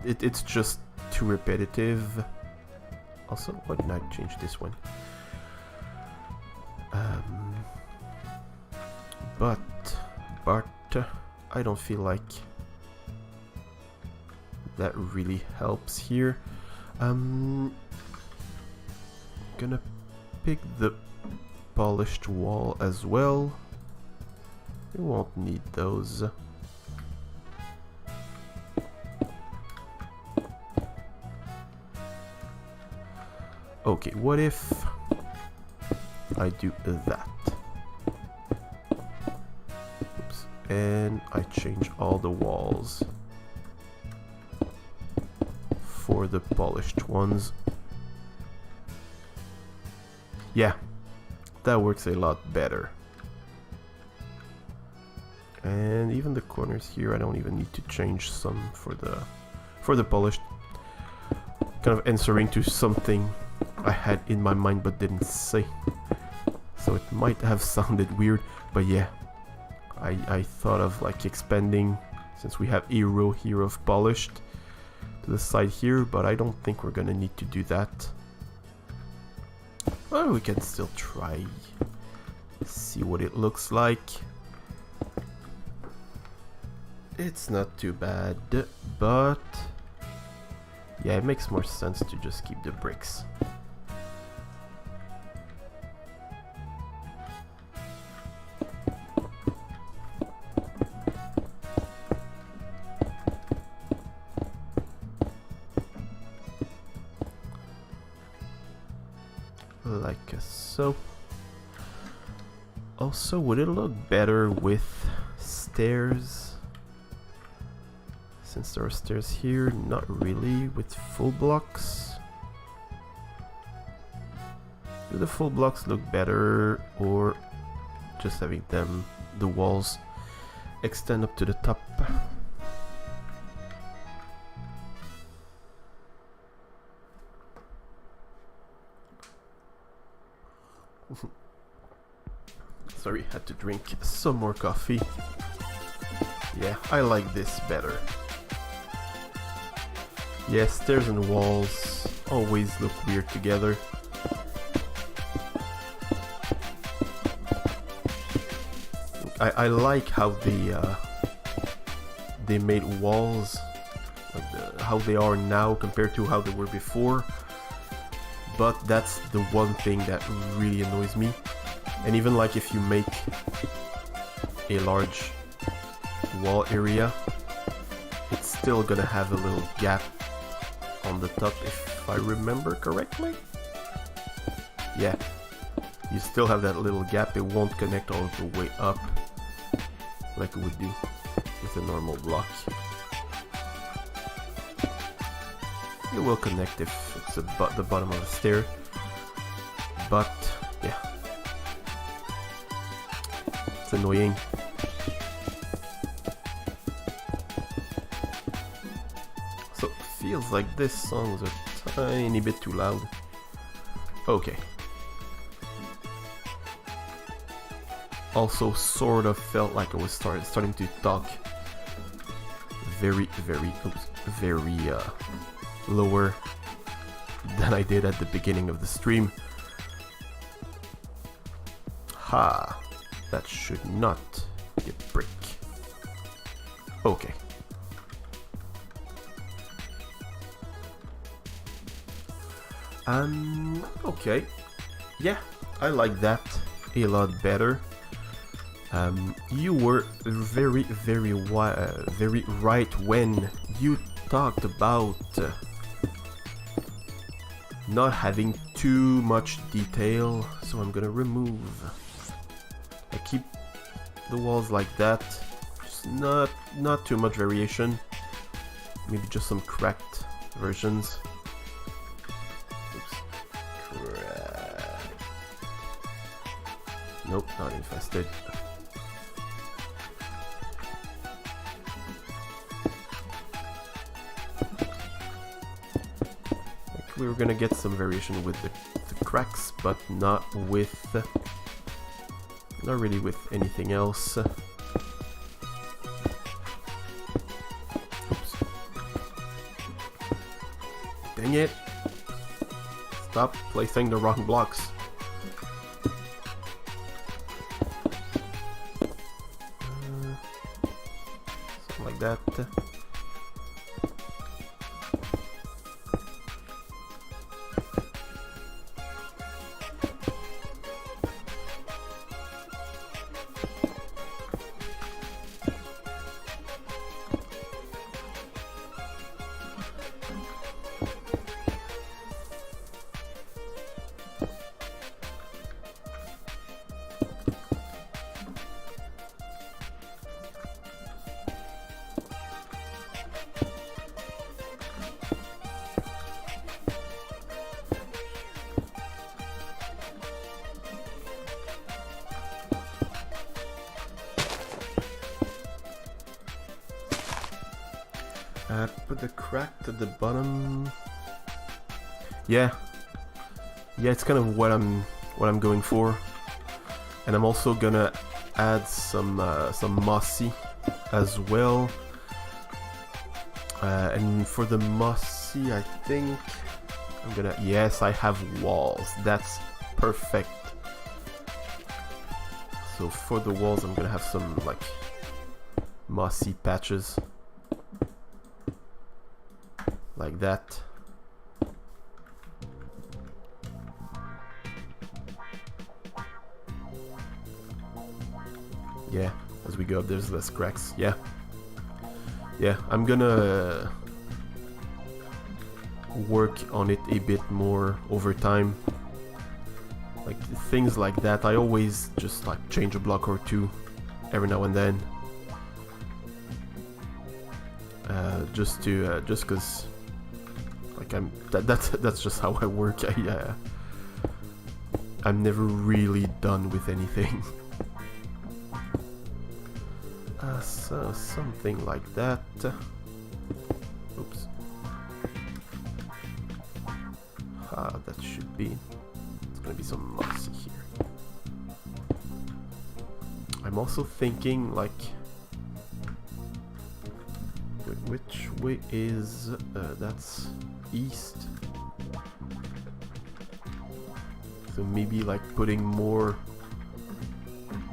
it's just too repetitive. Also, why didn't I change this one? But I don't feel like that really helps here. I'm gonna pick the polished wall as well. We won't need those. Okay, what if I do that? Oops. And I change all the walls for the polished ones. Yeah. That works a lot better. And even the corners here, I don't even need to change some for the polished. Kind of answering to something I had in my mind but didn't say. So it might have sounded weird, but yeah. I thought of like expanding, since we have a row here of polished, to the side here, but I don't think we're gonna need to do that. Well, we can still try. See what it looks like. It's not too bad, but yeah, it makes more sense to just keep the bricks. Like so. Also, would it look better with stairs? Since there are stairs here, not really. With full blocks? Do the full blocks look better, or just having them, the walls, extend up to the top? Sorry, had to drink some more coffee. Yeah, I like this better. Yeah, stairs and walls always look weird together. I like how they made walls, like how they are now compared to how they were before. But that's the one thing that really annoys me. And even like if you make a large wall area, it's still gonna have a little gap on the top, if I remember correctly. Yeah, you still have that little gap. It won't connect all the way up like it would do with a normal block. It will connect if it's the bottom of the stair, but yeah, it's annoying. So it feels like this song's a tiny bit too loud. Okay. also sort of felt like I was starting to talk very lower than I did at the beginning of the stream. Ha! That should not be a brick. Okay. Okay. Yeah, I like that a lot better. You were very right when you talked about not having too much detail, so I'm gonna remove. I keep the walls like that, just not too much variation, maybe just some cracked versions. Oops. Nope, not infested. We were gonna get some variation with the cracks, but not really with anything else. Oops. Dang it! Stop placing the wrong blocks. Something like that. Put the crack at the bottom. Yeah, it's kind of what I'm going for, and I'm also gonna add some mossy as well. And for the mossy, I think I'm gonna. Yes, I have walls. That's perfect. So for the walls, I'm gonna have some like mossy patches. Like that. Yeah, as we go up there's less cracks. Yeah, I'm gonna work on it a bit more over time. Like things like that, I always just like change a block or two every now and then. Just cause like that's just how I work. I'm never really done with anything. So something like that. Oops. That should be. It's gonna be some mossy here. I'm also thinking like. Which way is that's east, so maybe like putting more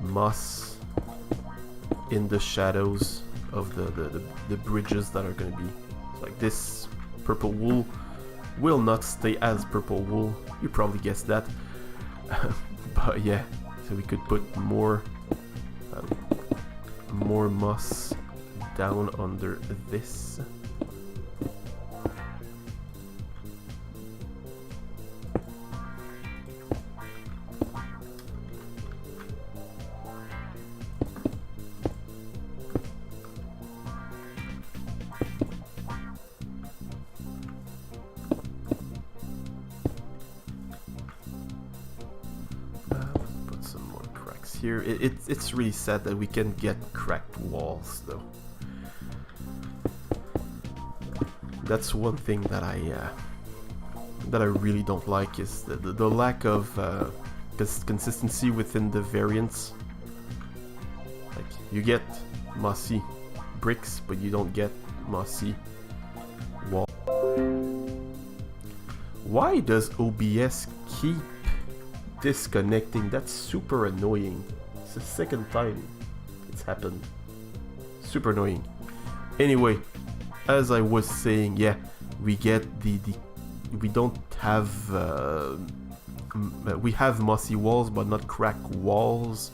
moss in the shadows of the bridges that are gonna be like this. Purple wool will not stay as purple wool, you probably guessed that. But yeah, so we could put more moss down under this. Put some more cracks here. It's really sad that we can get cracked walls though. That's one thing that I really don't like, is the lack of consistency within the variants. Like, you get mossy bricks, but you don't get mossy wall. Why does OBS keep disconnecting? That's super annoying. It's the second time it's happened. Super annoying. Anyway, as I was saying, yeah, we get we don't have we have mossy walls, but not cracked walls.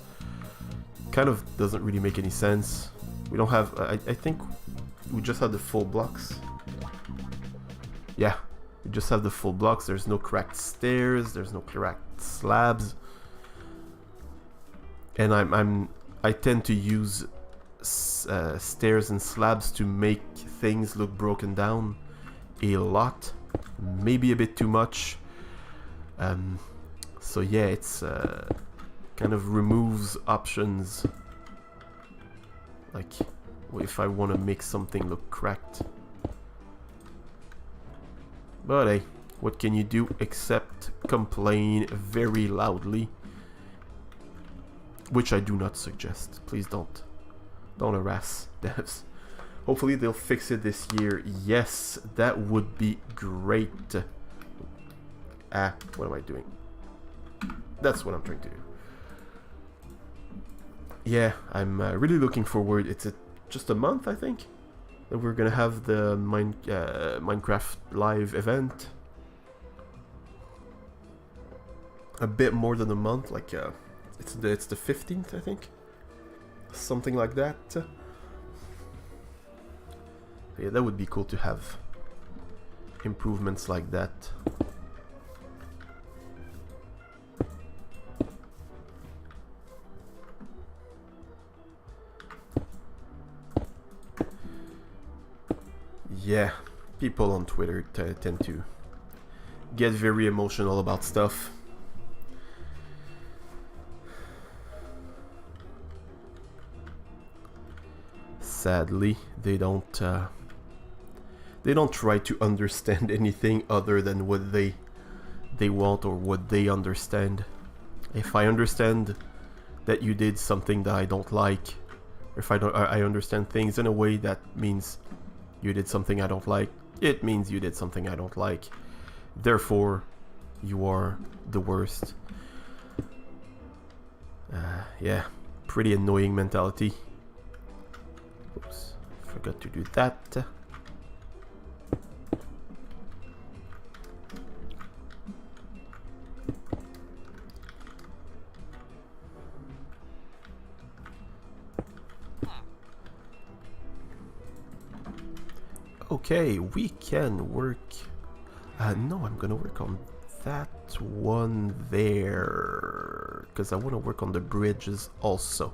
Kind of doesn't really make any sense. We don't have. I think we just have the full blocks. Yeah, we just have the full blocks. There's no cracked stairs. There's no cracked slabs. And I tend to use stairs and slabs to make things look broken down a lot, maybe a bit too much. So yeah, it's kind of removes options. Like, if I want to make something look cracked. But hey, what can you do except complain very loudly? Which I do not suggest. Please don't harass devs. Hopefully they'll fix it this year. Yes, that would be great. What am I doing? That's what I'm trying to do. Yeah, I'm really looking forward. It's just a month, I think, that we're gonna have the Minecraft live event. A bit more than a month, like it's the 15th, I think, something like that. Yeah, that would be cool to have improvements like that. Yeah, people on Twitter tend to get very emotional about stuff. Sadly, they don't try to understand anything other than what they want or what they understand. If I understand that you did something that I don't like, or if I understand things in a way that means you did something I don't like, it means you did something I don't like. Therefore, you are the worst. Yeah, pretty annoying mentality. Oops, forgot to do that. Okay, we can work. No, I'm gonna work on that one there, because I want to work on the bridges also.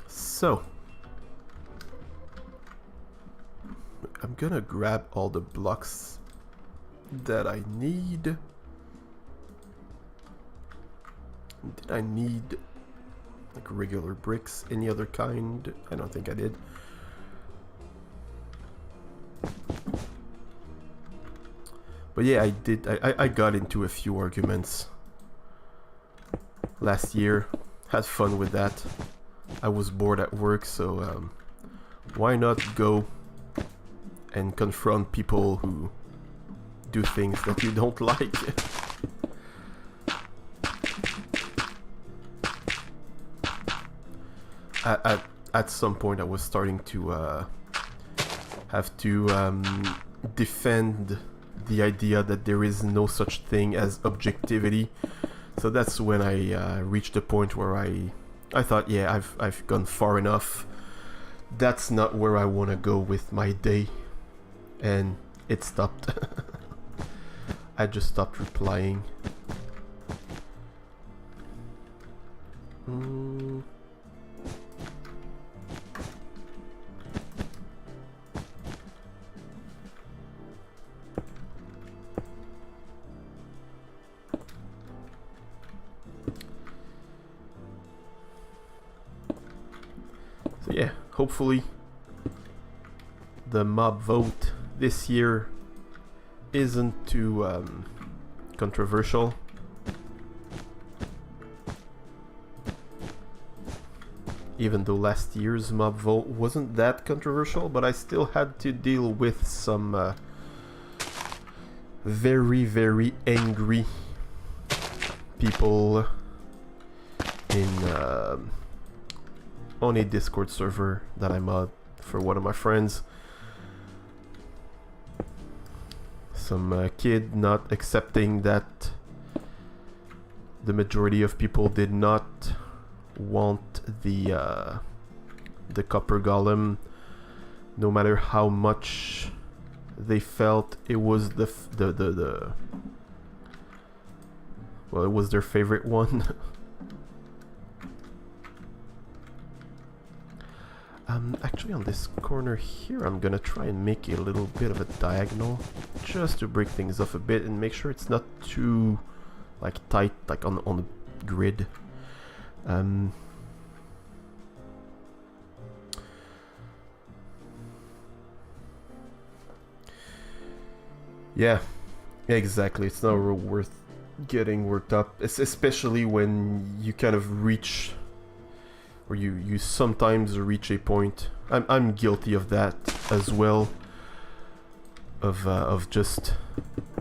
So I'm gonna grab all the blocks that I need. Did I need like regular bricks? Any other kind? I don't think I did. But yeah, I did. I got into a few arguments last year. Had fun with that. I was bored at work, so why not go and confront people who do things that you don't like? At some point, I was starting to have to defend the idea that there is no such thing as objectivity. So that's when I reached the point where I thought, yeah, I've gone far enough. That's not where I want to go with my day. And it stopped. I just stopped replying. So yeah, hopefully the mob vote this year isn't too controversial. even though last year's mob vote wasn't that controversial, but I still had to deal with some very, very angry people in on a Discord server that I mod for one of my friends. Some kid not accepting that the majority of people did not want the copper golem, no matter how much they felt it was well, it was their favorite one. Actually on this corner here I'm gonna try and make a little bit of a diagonal just to break things off a bit and make sure it's not too like tight, like on the grid. Yeah, exactly. It's not real worth getting worked up, especially when you kind of reach, or you sometimes reach a point. I'm guilty of that as well. Of just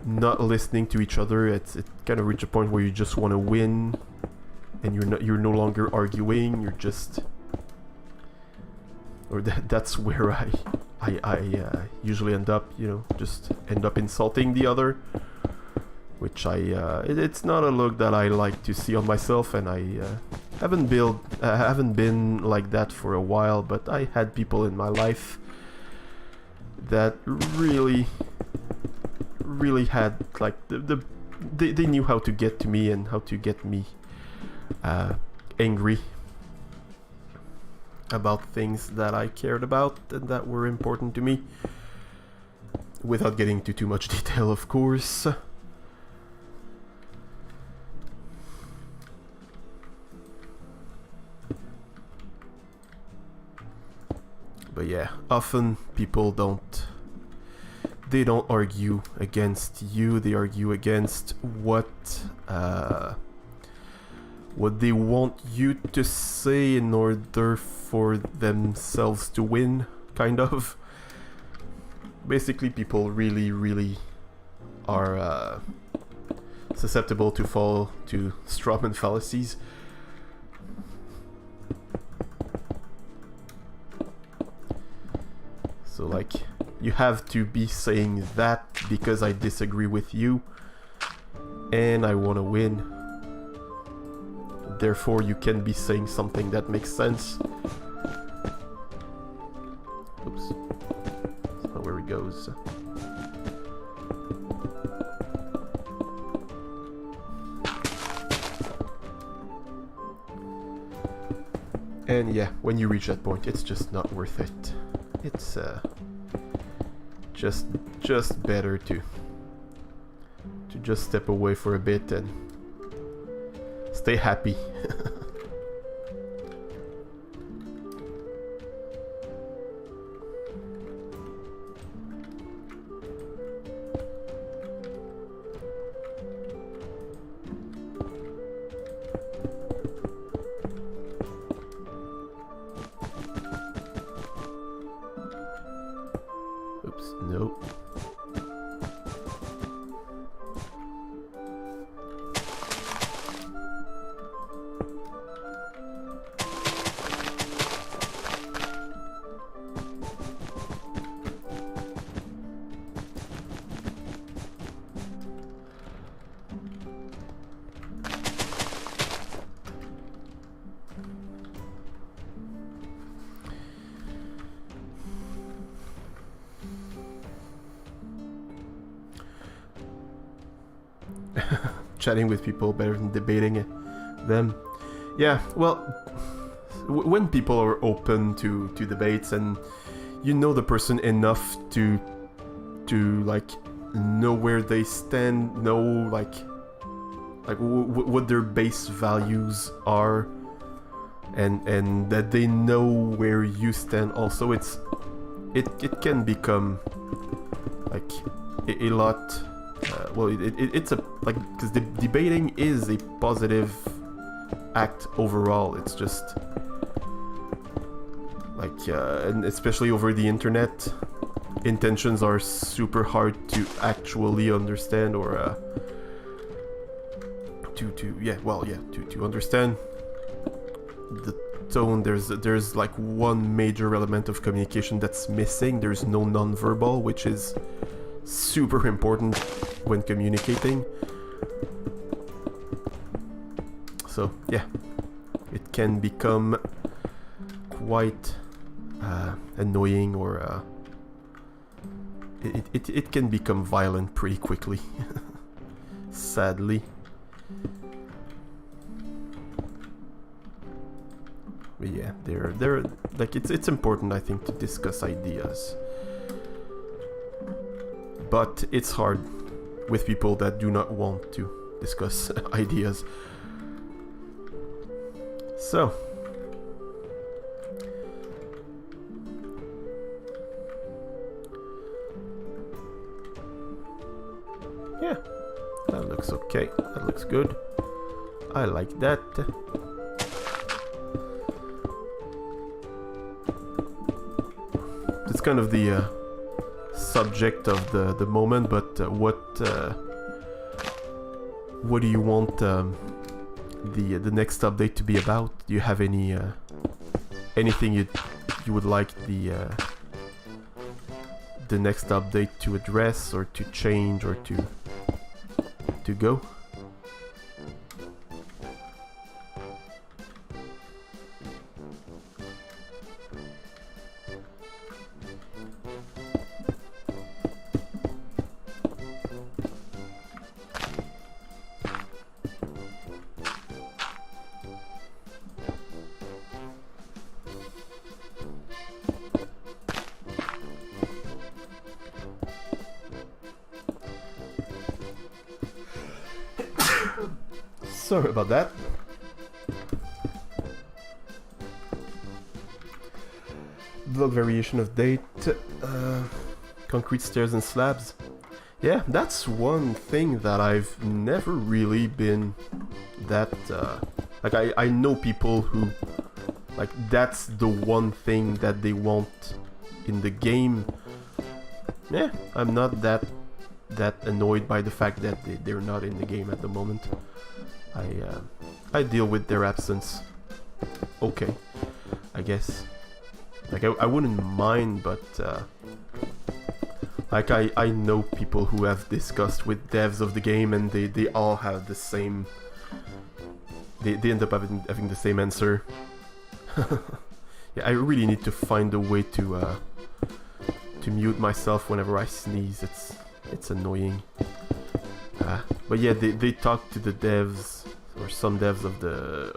not listening to each other. It kind of reach a point where you just want to win, and you're no longer arguing. You're just, or that's where I usually end up. You know, just end up insulting the other, which it's not a look that I like to see on myself, and I haven't been like that for a while. But I had people in my life that really had like they knew how to get to me and how to get me angry about things that I cared about and that were important to me, without getting into too much detail, of course. But yeah, often people don't argue against you, they argue against what they want you to say in order for themselves to win, kind of. Basically, people really are susceptible to fall to strawman fallacies. So like, you have to be saying that because I disagree with you and I want to win. Therefore, you can be saying something that makes sense. Oops. That's not where he goes. And yeah, when you reach that point, it's just not worth it. It's just better to just step away for a bit and stay happy. Oops, nope. Chatting with people better than debating them. Yeah, well, when people are open to debates and you know the person enough to like know where they stand, know like what their base values are, and that they know where you stand also, it can become like a lot. Well, it's a like, because the debating is a positive act overall. It's just Like, and especially over the internet, intentions are super hard to actually understand, or to understand the tone. There's like one major element of communication that's missing. There's no non-verbal, which is super important when communicating. So yeah, it can become quite annoying, or it can become violent pretty quickly, sadly. But yeah, they're like, it's important, I think, to discuss ideas. But it's hard with people that do not want to discuss ideas. So yeah, that looks okay. That looks good. I like that. It's kind of the subject of the moment, but what do you want the next update to be about? Do you have any anything you would like the next update to address, or to change, or to go? Sorry about that. Block variation of date. Concrete stairs and slabs. Yeah, that's one thing that I've never really been that... like, I know people who... like, that's the one thing that they want in the game. Yeah, I'm not that annoyed by the fact that they're not in the game at the moment. I deal with their absence okay, I guess. Like, I wouldn't mind, but like, I know people who have discussed with devs of the game, and they all have the same... They end up having the same answer. Yeah, I really need to find a way to mute myself whenever I sneeze. It's annoying. But yeah, they talk to the devs, or some devs of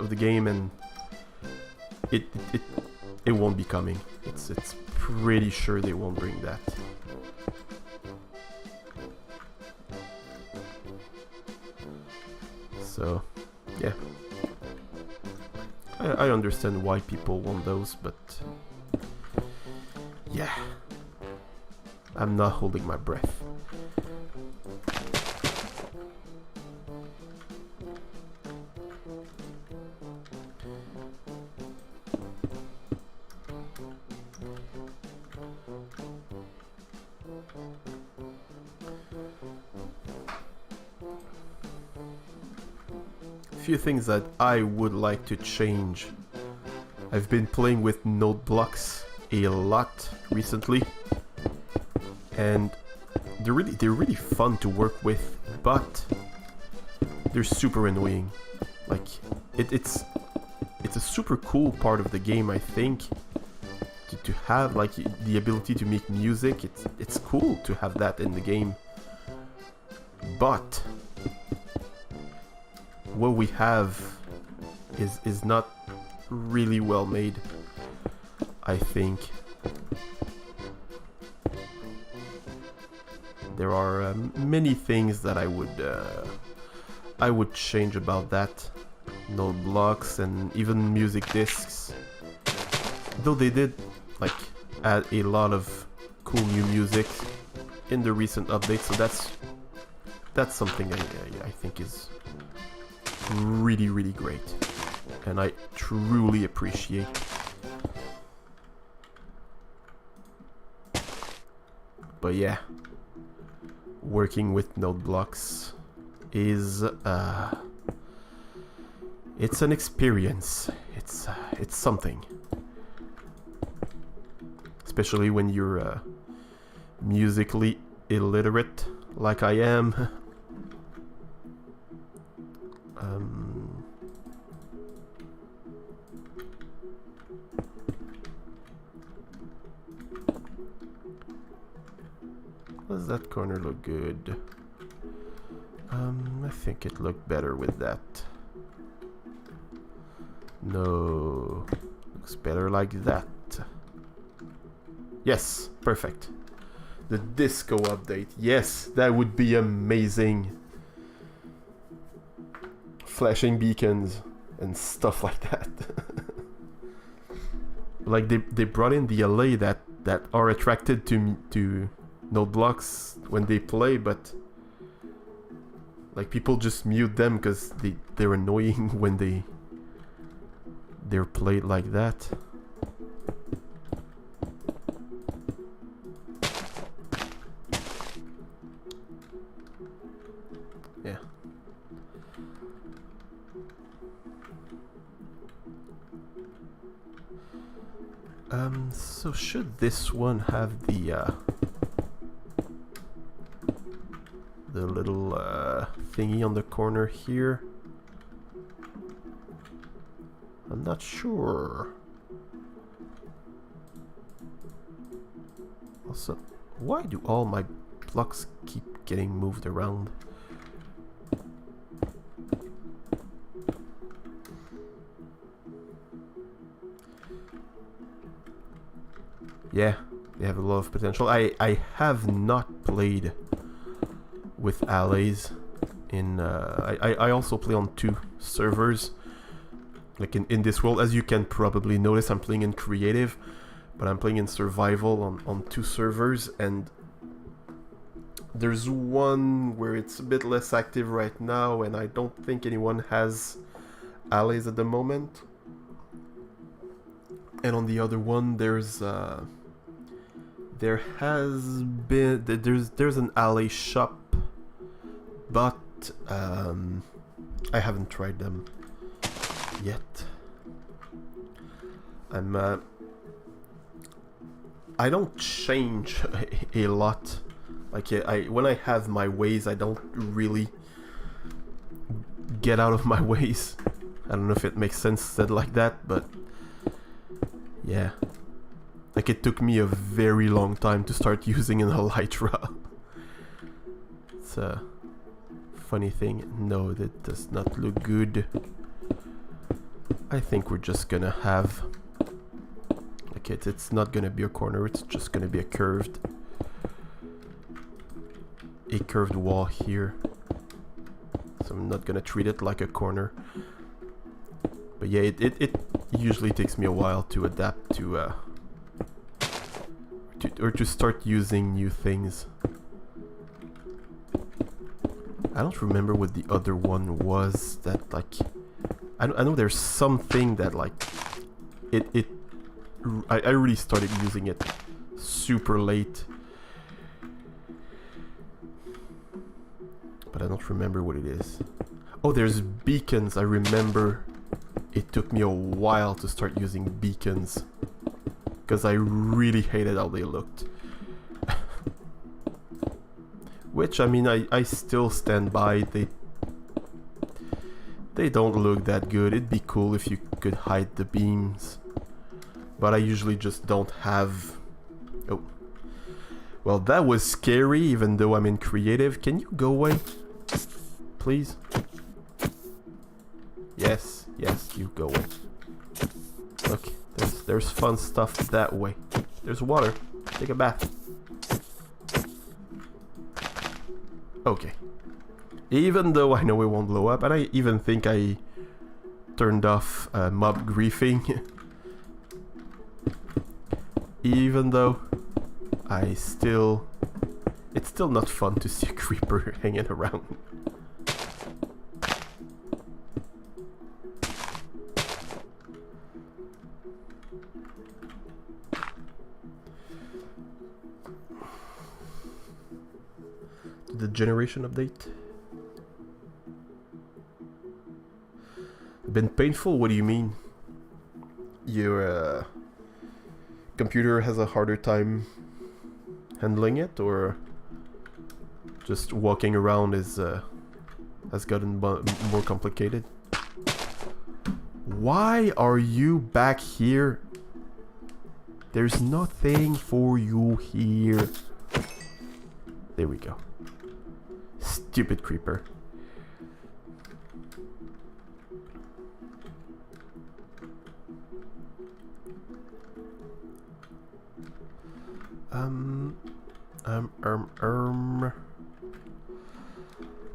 the game, and it won't be coming. It's pretty sure they won't bring that. So yeah, I understand why people want those, but yeah, I'm not holding my breath. Few things that I would like to change. I've been playing with node blocks a lot recently, and they're really fun to work with, but they're super annoying. Like, it's a super cool part of the game, I think, to have, like, the ability to make music. It's cool to have that in the game, but what we have is not really well made, I think. There are many things that I would change about that. Node blocks and even music discs. Though they did, like, add a lot of cool new music in the recent update, so that's something I think is really, really great, and I truly appreciate. But yeah, working with node blocks is it's an experience. It's something, especially when you're musically illiterate like I am. Does that corner look good? I think it looked better with that. No, looks better like that. Yes, perfect. The disco update. Yes, that would be amazing. Flashing beacons and stuff like that. Like they brought in the LA that are attracted to node blocks when they play, but like people just mute them because they're annoying when they're played like that. Yeah. So should this one have the little thingy on the corner here? I'm not sure. Also, why do all my blocks keep getting moved around? Yeah, they have a lot of potential. I have not played with allies in I also play on 2 servers, like in this world. As you can probably notice, I'm playing in creative, but I'm playing in survival on 2 servers, and there's one where it's a bit less active right now, and I don't think anyone has allies at the moment. And on the other one, there's an ally shop, but I haven't tried them yet. I don't change a lot. Like when I have my ways, I don't really get out of my ways. I don't know if it makes sense said like that, but yeah. Like it took me a very long time to start using an Elytra. It's a funny thing. No, that does not look good. I think we're just gonna have like it's not gonna be a corner, it's just gonna be a curved wall here. So I'm not gonna treat it like a corner. But yeah, it usually takes me a while to adapt to to start using new things. I don't remember what the other one was that like I know there's something that like I really started using it super late, but I don't remember what it is. Oh, there's beacons. I remember it took me a while to start using beacons because I really hated how they looked. Which, I mean, I still stand by. They don't look that good. It'd be cool if you could hide the beams, but I usually just don't have... Oh. Well, that was scary, even though I'm in creative. Can you go away? Please? Yes, you go away. Look, there's fun stuff that way. There's water. Take a bath. Okay. Even though I know it won't blow up, and I even think I turned off mob griefing. Even though it's still not fun to see a creeper hanging around. the generation update? Been painful? What do you mean? Your computer has a harder time handling it, or just walking around is has gotten more complicated? Why are you back here? There's nothing for you here. There we go. Stupid creeper.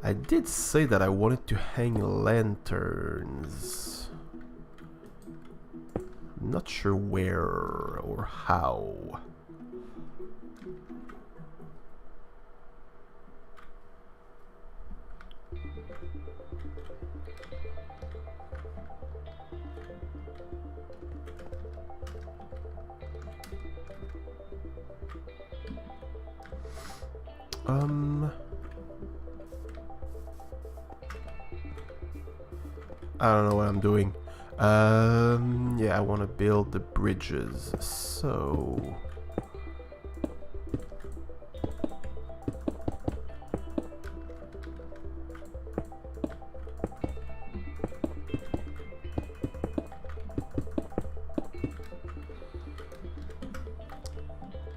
I did say that I wanted to hang lanterns. Not sure where or how. I don't know what I'm doing. Yeah, I want to build the bridges, so...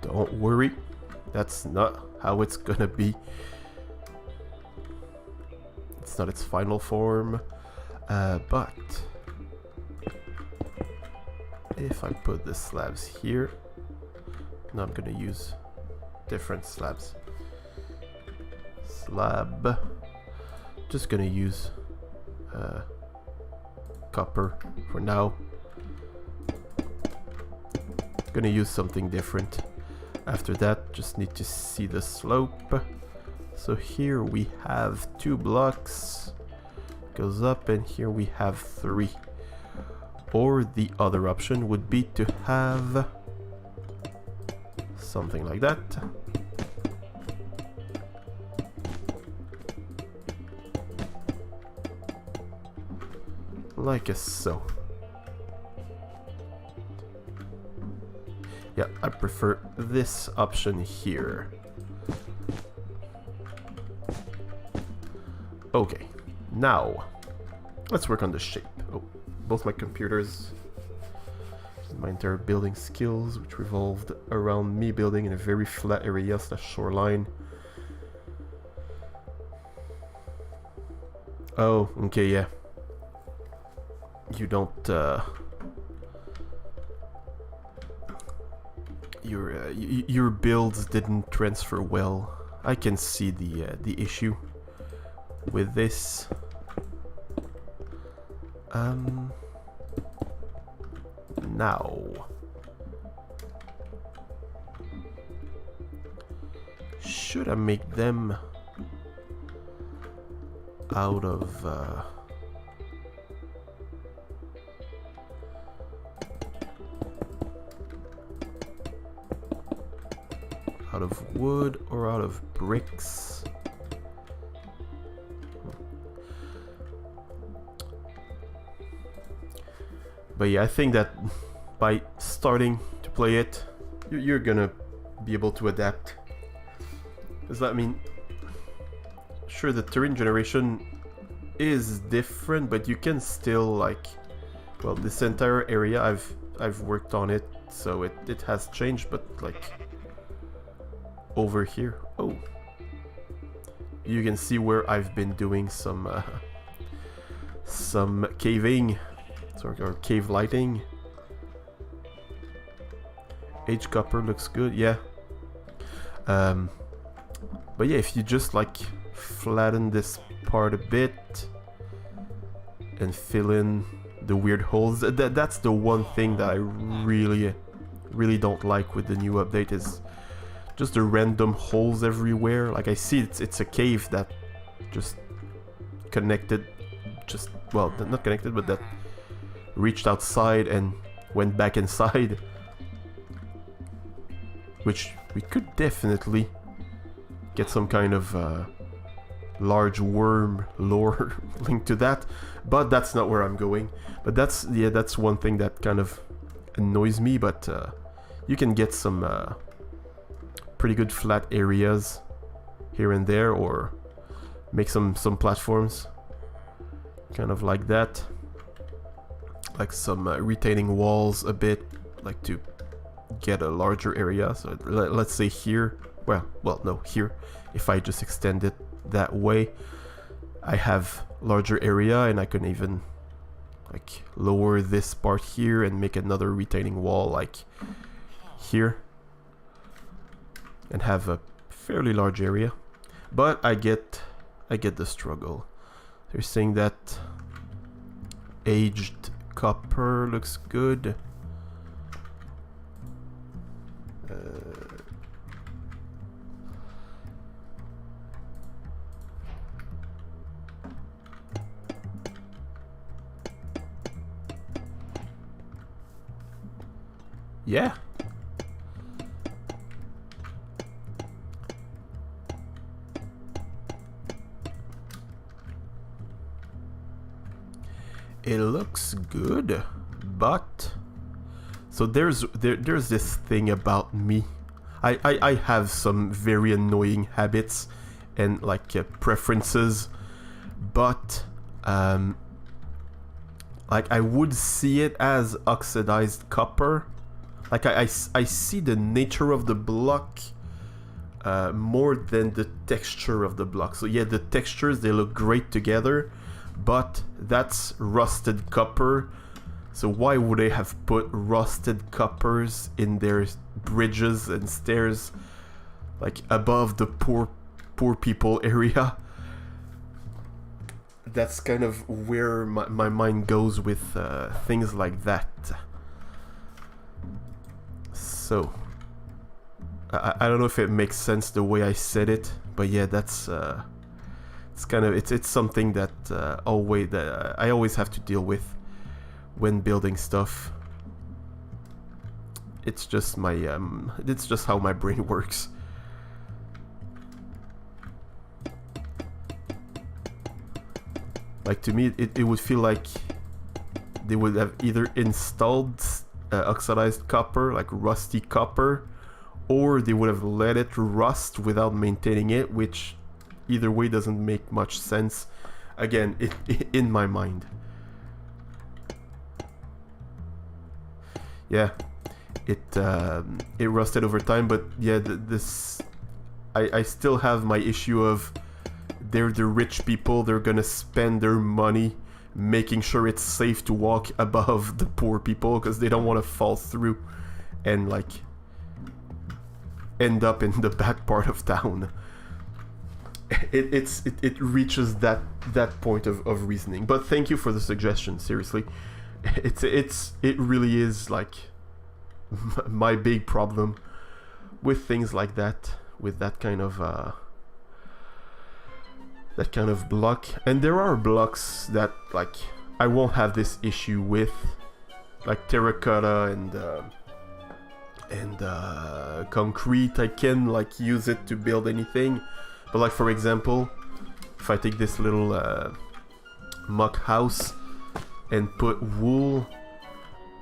Don't worry, that's not how it's gonna be. It's not its final form. But if I put the slabs here, now I'm gonna use different slabs. Slab. Just gonna use copper for now. Gonna use something different. After that, just need to see the slope. So here we have 2 blocks. Goes up, and here we have 3. Or the other option would be to have something like that. Like so. Yeah, I prefer this option here. Okay. Now, let's work on the shape. Oh, both my computers, my entire building skills, which revolved around me building in a very flat area / shoreline. Oh, okay, yeah. You don't, your builds didn't transfer well. I can see the issue with this. Now, should I make them out of wood or out of bricks? But yeah, I think that by starting to play it, you're gonna be able to adapt. Does that mean, sure, the terrain generation is different, but you can still, like, well, this entire area, I've worked on it, so it has changed, but like over here, oh, you can see where I've been doing some caving. Or cave lighting. H copper looks good, yeah. But yeah, if you just like flatten this part a bit and fill in the weird holes, that's the one thing that I really don't like with the new update, is just the random holes everywhere. Like, I see it's a cave that just connected, just, well, not connected, but that reached outside and went back inside, which we could definitely get some kind of large worm lore linked to that, but that's not where I'm going. But that's one thing that kind of annoys me, but you can get some pretty good flat areas here and there, or make some platforms kind of like that, like some retaining walls a bit, like to get a larger area. So let's say here, well no, here, if I just extend it that way, I have larger area, and I can even like lower this part here and make another retaining wall like here and have a fairly large area. But I get the struggle. They're saying that aged copper looks good. Yeah. It looks good, but so there's this thing about me. I have some very annoying habits and like preferences, but like I would see it as oxidized copper. Like I see the nature of the block more than the texture of the block. So yeah, the textures, they look great together, but that's rusted copper. So why would they have put rusted coppers in their bridges and stairs, like above the poor people area? That's kind of where my mind goes with things like that. So I don't know if it makes sense the way I said it, but yeah, that's it's kind of it's something that I always have to deal with when building stuff. It's just my it's just how my brain works. Like to me, it would feel like they would have either installed oxidized copper, like rusty copper, or they would have let it rust without maintaining it, which either way doesn't make much sense. Again, in my mind. Yeah, it rusted over time, but yeah, I still have my issue of they're the rich people, they're gonna spend their money making sure it's safe to walk above the poor people because they don't want to fall through and like end up in the bad part of town. It reaches that point of reasoning. But thank you for the suggestion, seriously. It really is like my big problem with things like that, with that kind of block. And there are blocks that like I won't have this issue with, like terracotta and concrete. I can like use it to build anything. But like for example, if I take this little muck house and put wool,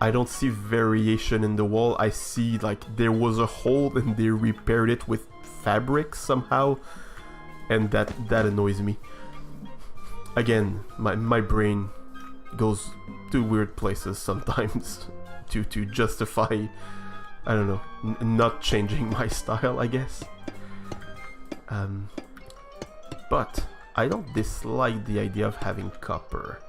I don't see variation in the wall. I see like there was a hole and they repaired it with fabric somehow, and that annoys me. Again, my brain goes to weird places sometimes to justify, I don't know, not changing my style, I guess. But I don't dislike the idea of having copper.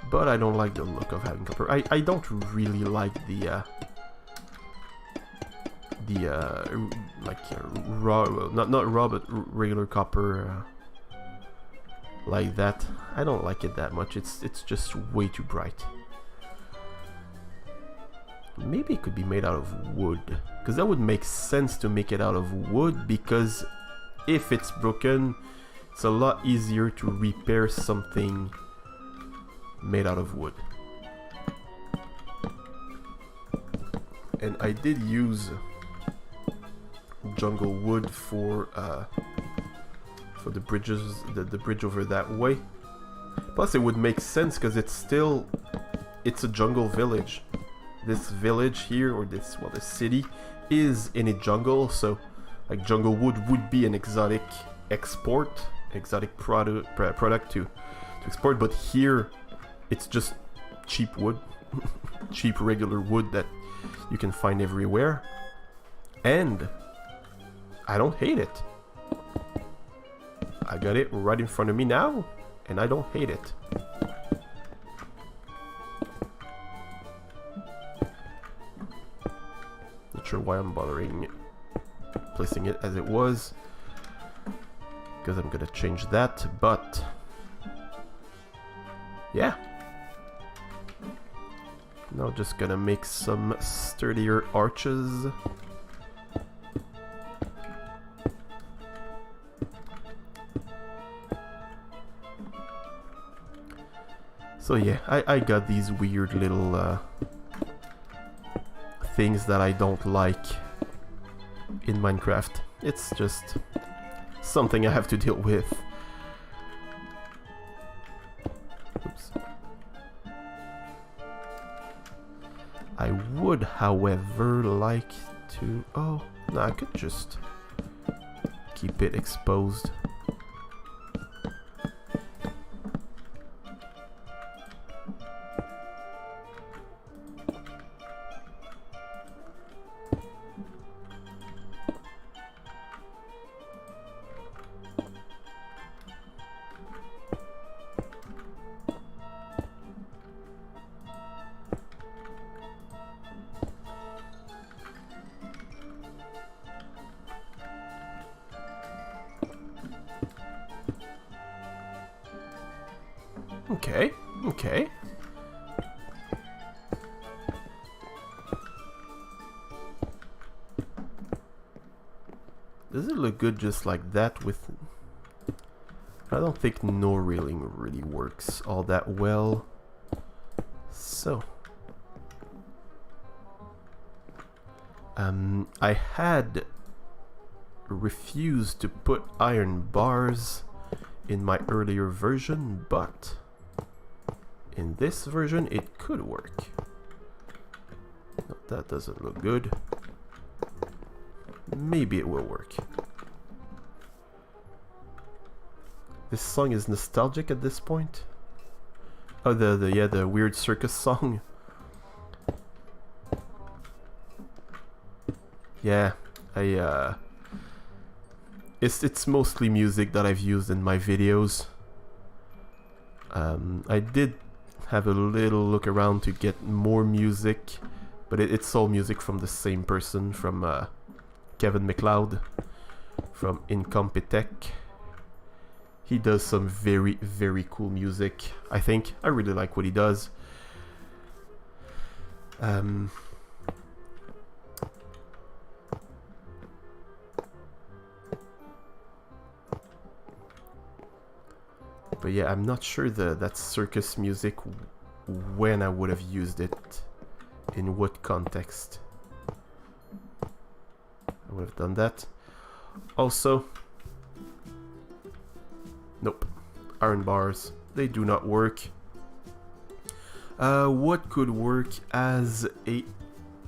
But I don't like the look of having copper. I don't really like the raw, not raw, but regular copper like that. I don't like it that much. It's just way too bright. Maybe it could be made out of wood, because that would make sense to make it out of wood, because if it's broken, It's a lot easier to repair something made out of wood. And I did use jungle wood for the bridges, the bridge over that way. Plus, it would make sense because it's a jungle village. This village here, or this, well, the city is in a jungle, so like jungle wood would be an exotic product to export. But here, it's just cheap wood, cheap regular wood that you can find everywhere, and I don't hate it. I got it right in front of me now, and I don't hate it. Not sure why I'm bothering placing it as it was, because I'm gonna change that, but yeah. Now just gonna make some sturdier arches. So yeah, I got these weird little things that I don't like in Minecraft. It's just something I have to deal with. Oops. I would, however, like to... Oh, no, I could just keep it exposed. Okay, okay. Does it look good just like that with... I don't think no railing really works all that well. So... I had refused to put iron bars in my earlier version, but in this version it could work. No, that doesn't look good. Maybe it will work. This song is nostalgic at this point. Oh, the weird circus song. Yeah, it's mostly music that I've used in my videos. I did have a little look around to get more music, but it's all music from the same person, from Kevin MacLeod from Incompetech. He does some very, very cool music, I think. I really like what he does. But yeah, I'm not sure that circus music, when I would have used it, in what context I would have done that. Also, nope, iron bars, they do not work. What could work as a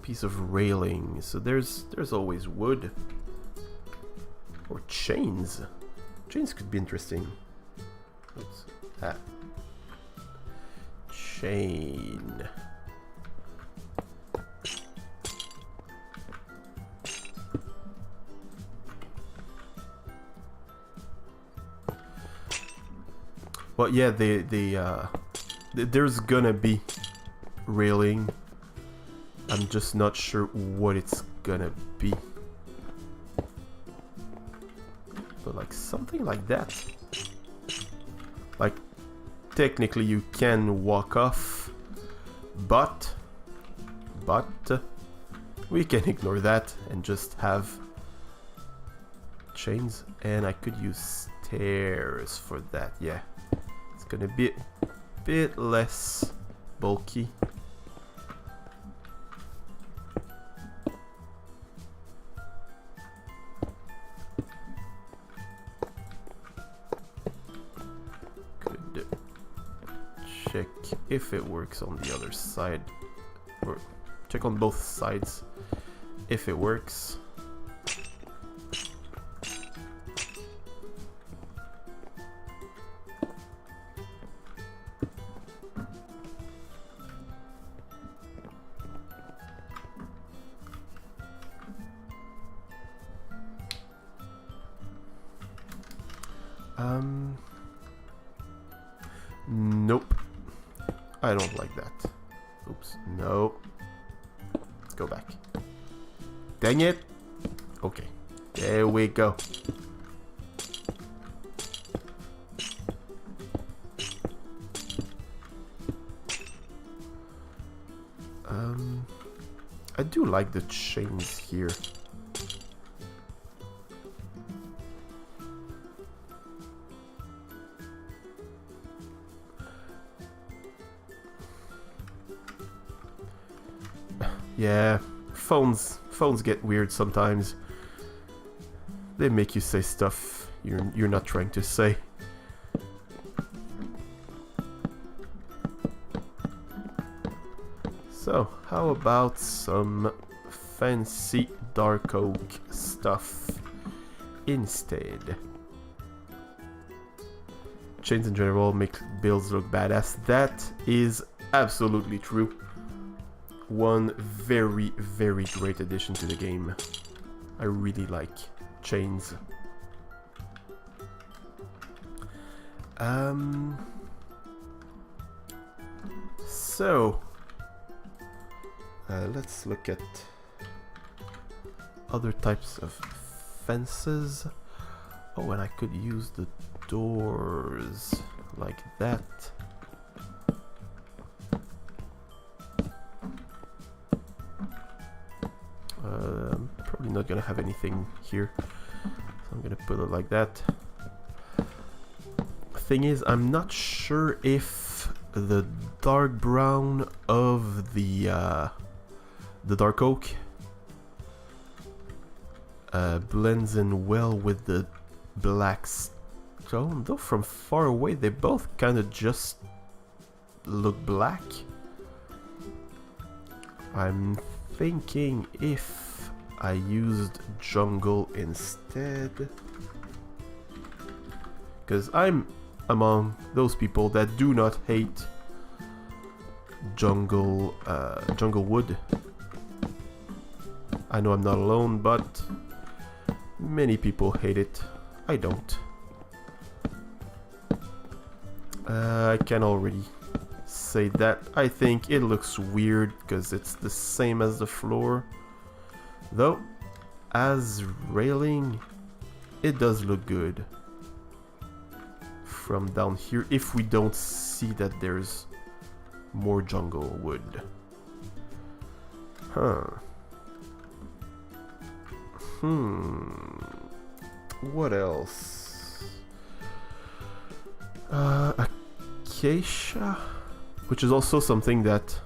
piece of railing? So there's always wood or chains. Chains could be interesting. What's that? Chain. Well, yeah, there's gonna be railing. I'm just not sure what it's gonna be. But like something like that. Like, technically you can walk off, but we can ignore that and just have chains. And I could use stairs for that. Yeah, it's gonna be a bit less bulky. Could check if it works on the other side, or check on both sides if it works. Nope. I don't like that. Oops. No. Let's go back. Dang it. Okay. There we go. I do like the chains here. Yeah, phones get weird sometimes. They make you say stuff you're not trying to say. So, how about some fancy dark oak stuff instead? Chains in general make builds look badass. That is absolutely true. One very, very great addition to the game. I really like chains. So let's look at other types of fences. Oh, and I could use the doors like that. I'm probably not gonna have anything here, so I'm gonna put it like that. Thing is, I'm not sure if the dark brown of the dark oak blends in well with the black stone, though from far away they both kind of just look black. I'm thinking if I used jungle instead, because I'm among those people that do not hate jungle wood. I know I'm not alone, but many people hate it. I don't. I can already say that I think it looks weird because it's the same as the floor, though as railing it does look good from down here if we don't see that there's more jungle wood. What else? Acacia, which is also something that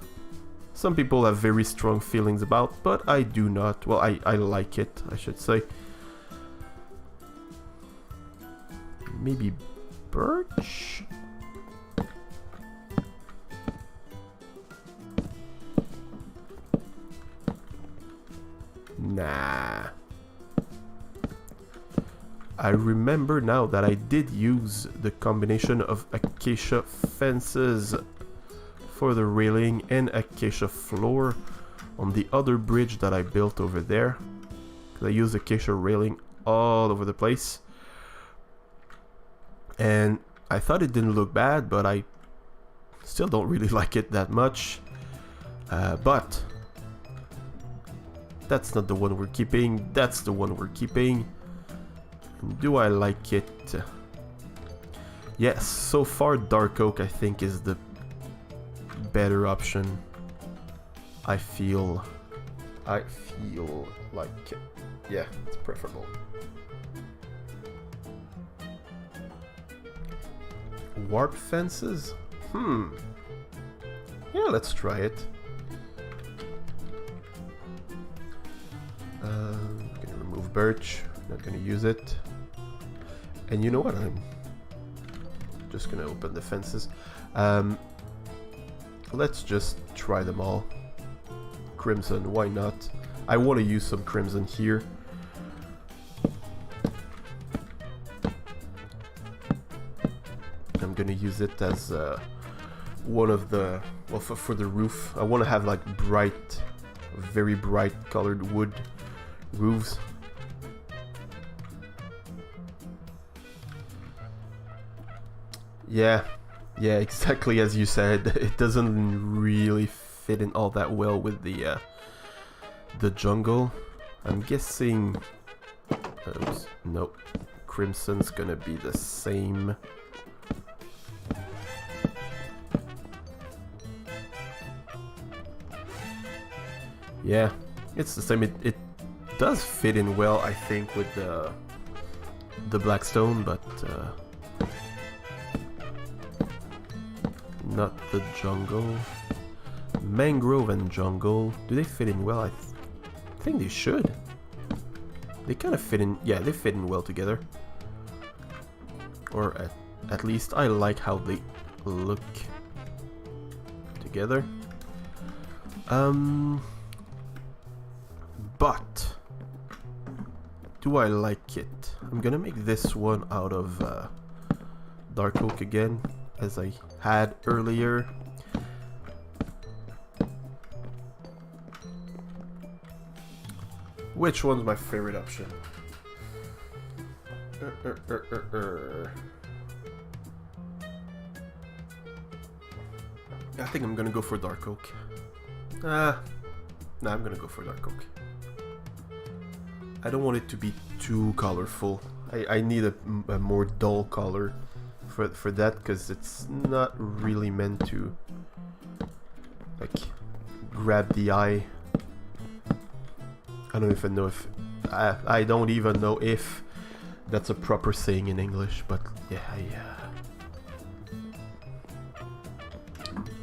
some people have very strong feelings about, but I do not. Well, I like it, I should say. Maybe birch? Nah. I remember now that I did use the combination of acacia fences for the railing and acacia floor on the other bridge that I built over there. I used acacia railing all over the place. And I thought it didn't look bad, but I still don't really like it that much. But that's not the one we're keeping, that's the one we're keeping. Do I like it? Yes, so far dark oak I think is the better option. I feel like, yeah, it's preferable. Warp fences? Yeah, let's try it. I'm gonna remove birch, not gonna use it. And you know what, I'm just gonna open the fences. Let's just try them all. Crimson, why not? I want to use some crimson here. I'm gonna use it as one of the, well, for the roof. I want to have like bright, very bright colored wood roofs. Yeah, exactly as you said. It doesn't really fit in all that well with the jungle. I'm guessing. Oops, nope. Crimson's gonna be the same. Yeah, it's the same. It does fit in well, I think, with the blackstone, but not the jungle. Mangrove and jungle, do they fit in well? I think they should. They kind of fit in. Yeah, they fit in well together. Or at least I like how they look together. But do I like it? I'm gonna make this one out of dark oak again, as I had earlier. Which one's my favorite option? I think I'm gonna go for dark oak. Nah, I'm gonna go for dark oak. I don't want it to be too colorful. I need a more dull color for that, because it's not really meant to like grab the eye. I don't even know if I don't even know if that's a proper saying in English, but yeah,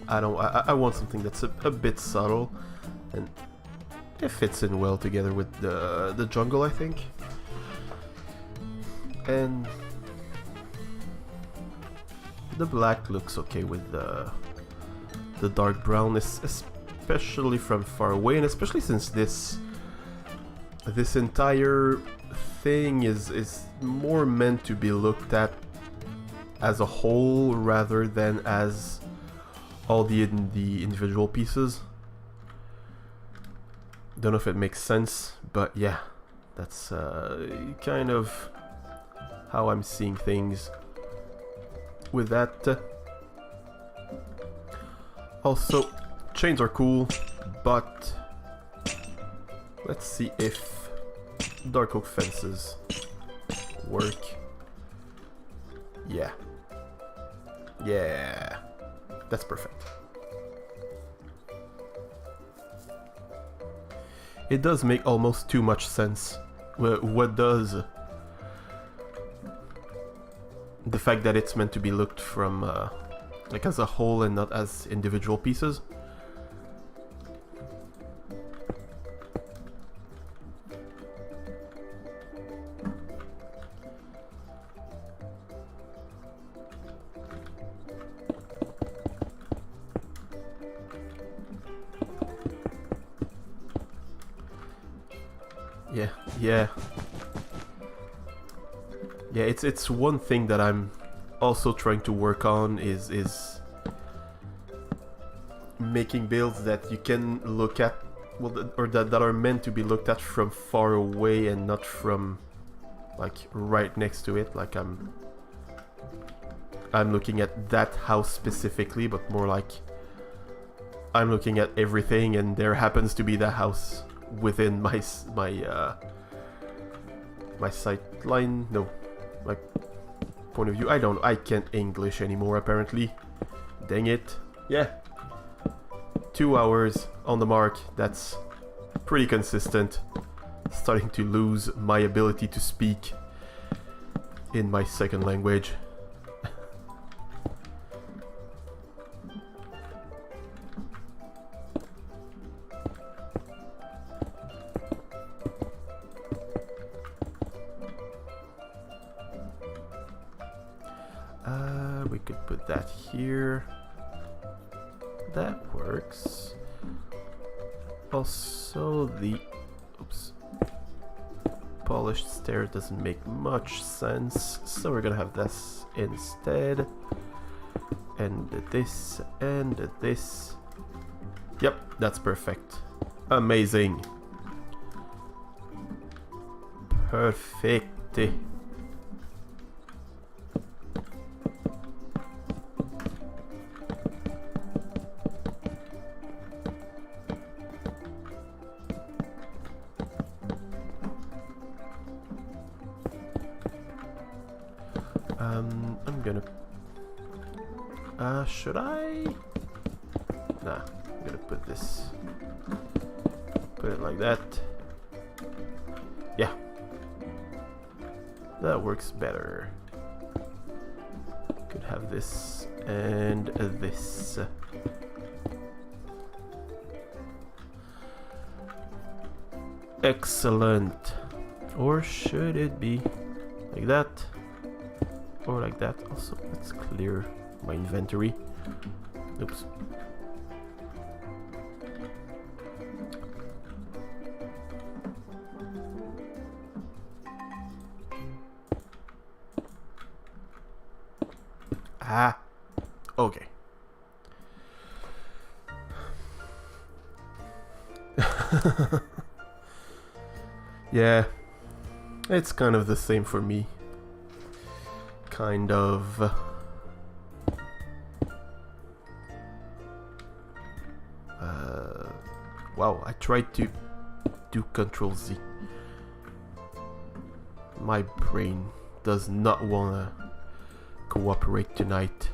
I want something that's a bit subtle, and it fits in well together with the jungle, I think. And the black looks okay with the dark brown, especially from far away, and especially since this entire thing is more meant to be looked at as a whole rather than as all the individual pieces. Don't know if it makes sense, but yeah, that's kind of how I'm seeing things with that. Also, chains are cool, but let's see if dark oak fences work. Yeah, that's perfect. It does make almost too much sense. What does? The fact that it's meant to be looked from like as a whole and not as individual pieces. Yeah, it's one thing that I'm also trying to work on is making builds that you can look at, well, or that are meant to be looked at from far away and not from like right next to it. Like I'm looking at that house specifically, but more like I'm looking at everything, and there happens to be that house within my sight line. No, my point of view. I can't English anymore apparently. Dang it. Yeah. 2 hours on the mark. That's pretty consistent. Starting to lose my ability to speak in my second language. put that here. That works. Also, the polished stair doesn't make much sense, so we're gonna have this instead. And this, and this. Yep, that's perfect. Amazing. Perfect. I'm gonna... should I? Nah, I'm gonna put this... Put it like that. Yeah. That works better. Could have this and this. Excellent. Or should it be like that? Or like that. Also, let's clear my inventory. Oops. Ah, okay. Yeah, it's kind of the same for me. Kind of. Wow, I tried to do Control Z. My brain does not wanna cooperate tonight.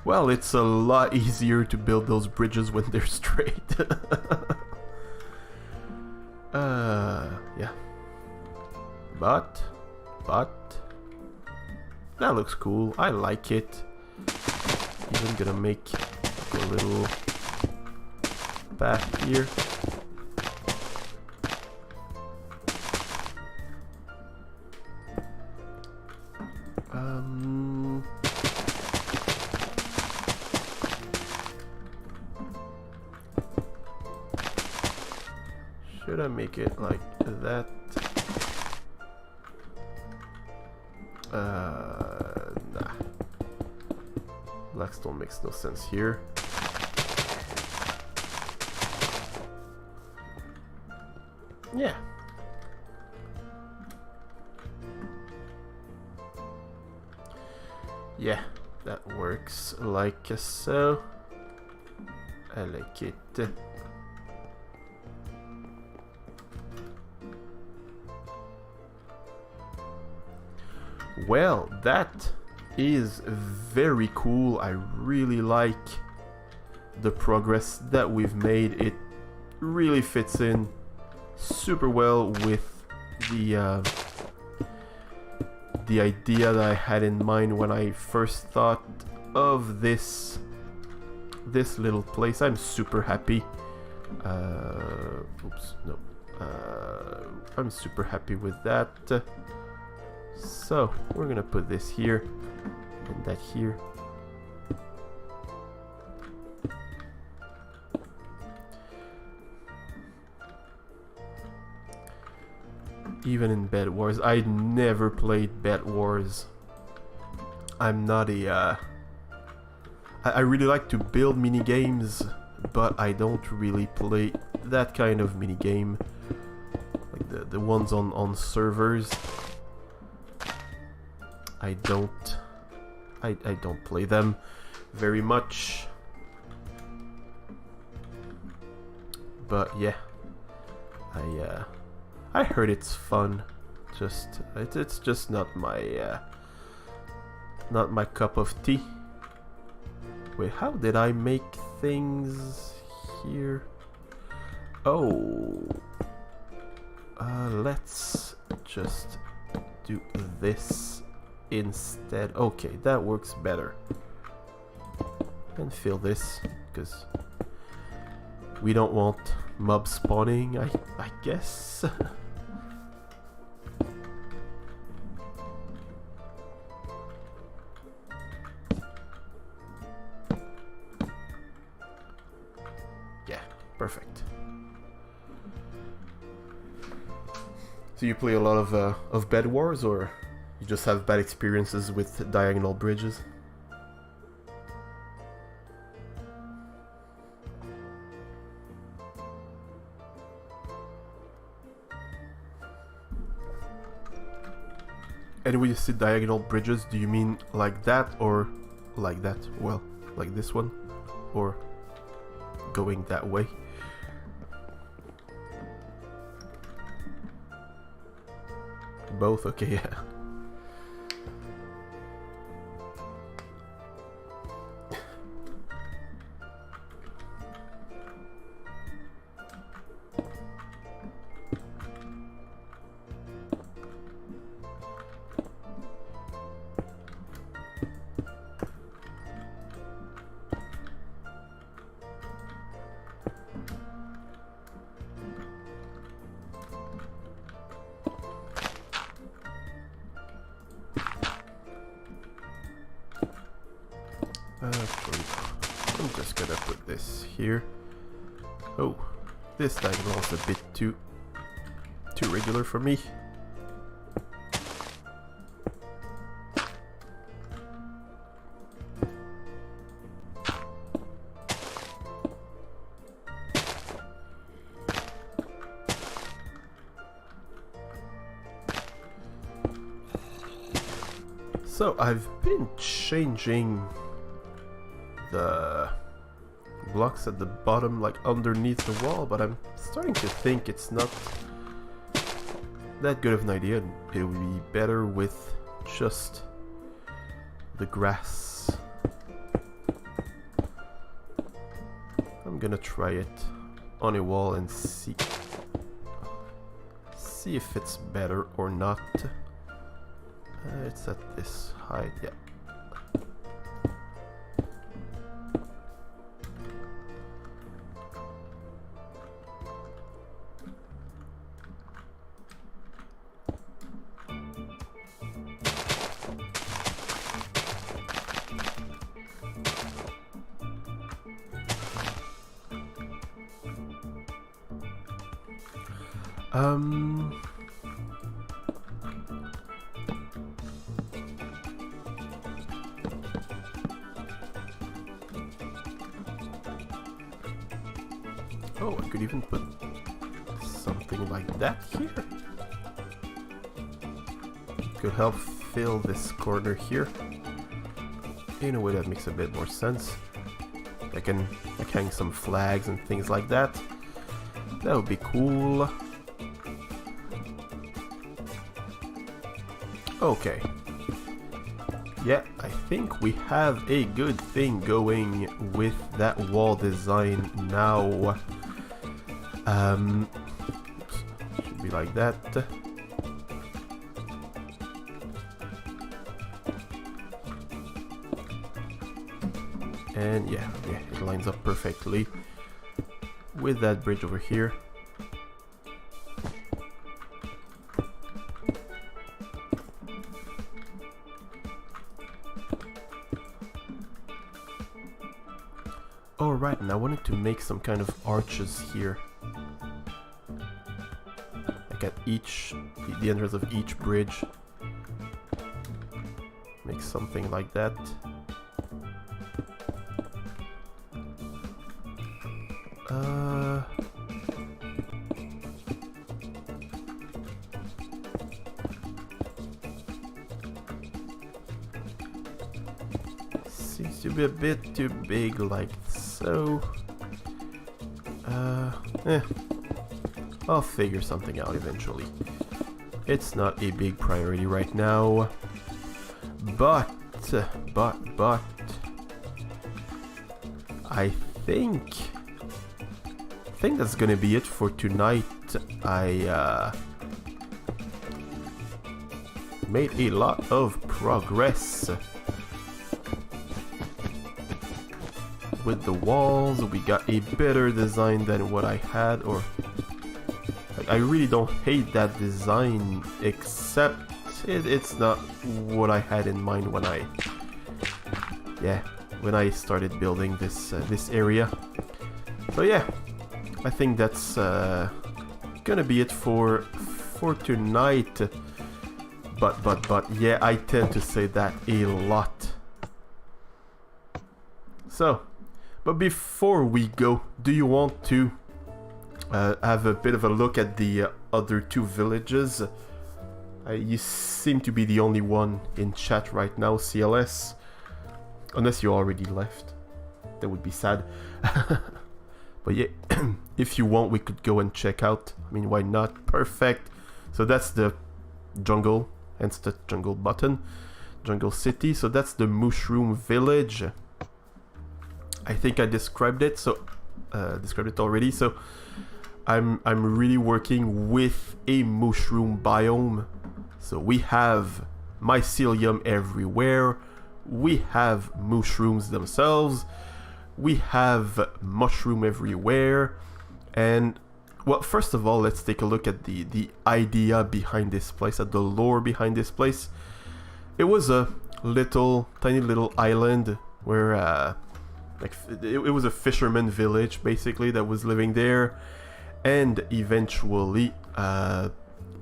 Well, it's a lot easier to build those bridges when they're straight. Yeah. But that looks cool. I like it. Even gonna make a little path here. Should I make it like that? Nah. Blackstone makes no sense here. Yeah. Yeah, that works like so. I like it. Well, that is very cool. I really like the progress that we've made. It really fits in super well with the idea that I had in mind when I first thought of this little place. I'm super happy. Oops, no. I'm super happy with that. So, we're gonna put this here and that here. Even in Bed Wars, I never played Bed Wars. I'm not a... I really like to build mini games, but I don't really play that kind of mini game, like the ones on servers. I don't play them very much. But yeah, I heard it's fun. It's just not my not my cup of tea. Wait, how did I make things here? Oh, let's just do this instead. Okay, that works better. And fill this, because we don't want mob spawning, I guess. Yeah, perfect. So you play a lot of Bed Wars, or you just have bad experiences with diagonal bridges? And when you see diagonal bridges, do you mean like that or like that? Well, like this one, or going that way? Both? Okay, yeah. I'm just gonna put this here. Oh, this diagonal is a bit too regular for me. So I've been changing the blocks at the bottom, like underneath the wall, but I'm starting to think it's not that good of an idea. It would be better with just the grass. I'm gonna try it on a wall and see if it's better or not. It's at this height, yeah. Oh, I could even put something like that here. Could help fill this corner here. In a way that makes a bit more sense. I can hang some flags and things like that. That would be cool. Okay. Yeah, I think we have a good thing going with that wall design now. Should be like that. And yeah, it lines up perfectly with that bridge over here. Alright, and I wanted to make some kind of arches here. Like at the entrance of each bridge. Make something like that. Seems to be a bit too big, like so. I'll figure something out eventually. It's not a big priority right now, but I think that's gonna be it for tonight. I made a lot of progress with the walls. We got a better design than what I had, or like, I really don't hate that design, except it's not what I had in mind when I started building this area. So yeah, I think that's gonna be it for tonight. But yeah, I tend to say that a lot. So, but before we go, do you want to have a bit of a look at the other two villages? You seem to be the only one in chat right now, CLS. Unless you already left. That would be sad. But yeah, if you want, we could go and check out. I mean, why not? Perfect. So that's the jungle, hence the jungle button. Jungle City. So that's the Mushroom Village. I think I described it. So described it already. So I'm really working with a mushroom biome. So we have mycelium everywhere. We have mushrooms themselves. We have mushroom everywhere. And well, first of all, let's take a look at the idea behind this place, at the lore behind this place. It was a tiny little island where it was a fisherman village basically that was living there, and eventually a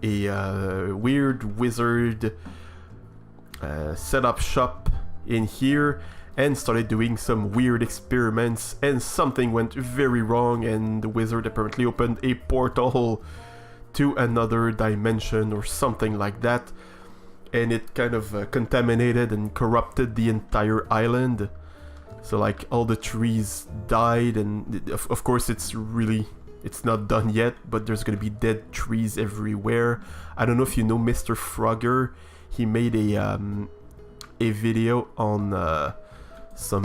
weird wizard set up shop in here and started doing some weird experiments, and something went very wrong, and the wizard apparently opened a portal to another dimension or something like that, and it kind of contaminated and corrupted the entire island. So like all the trees died, and of course it's not done yet, but there's gonna be dead trees everywhere. I don't know if you know Mr. Frogger. He made a video on some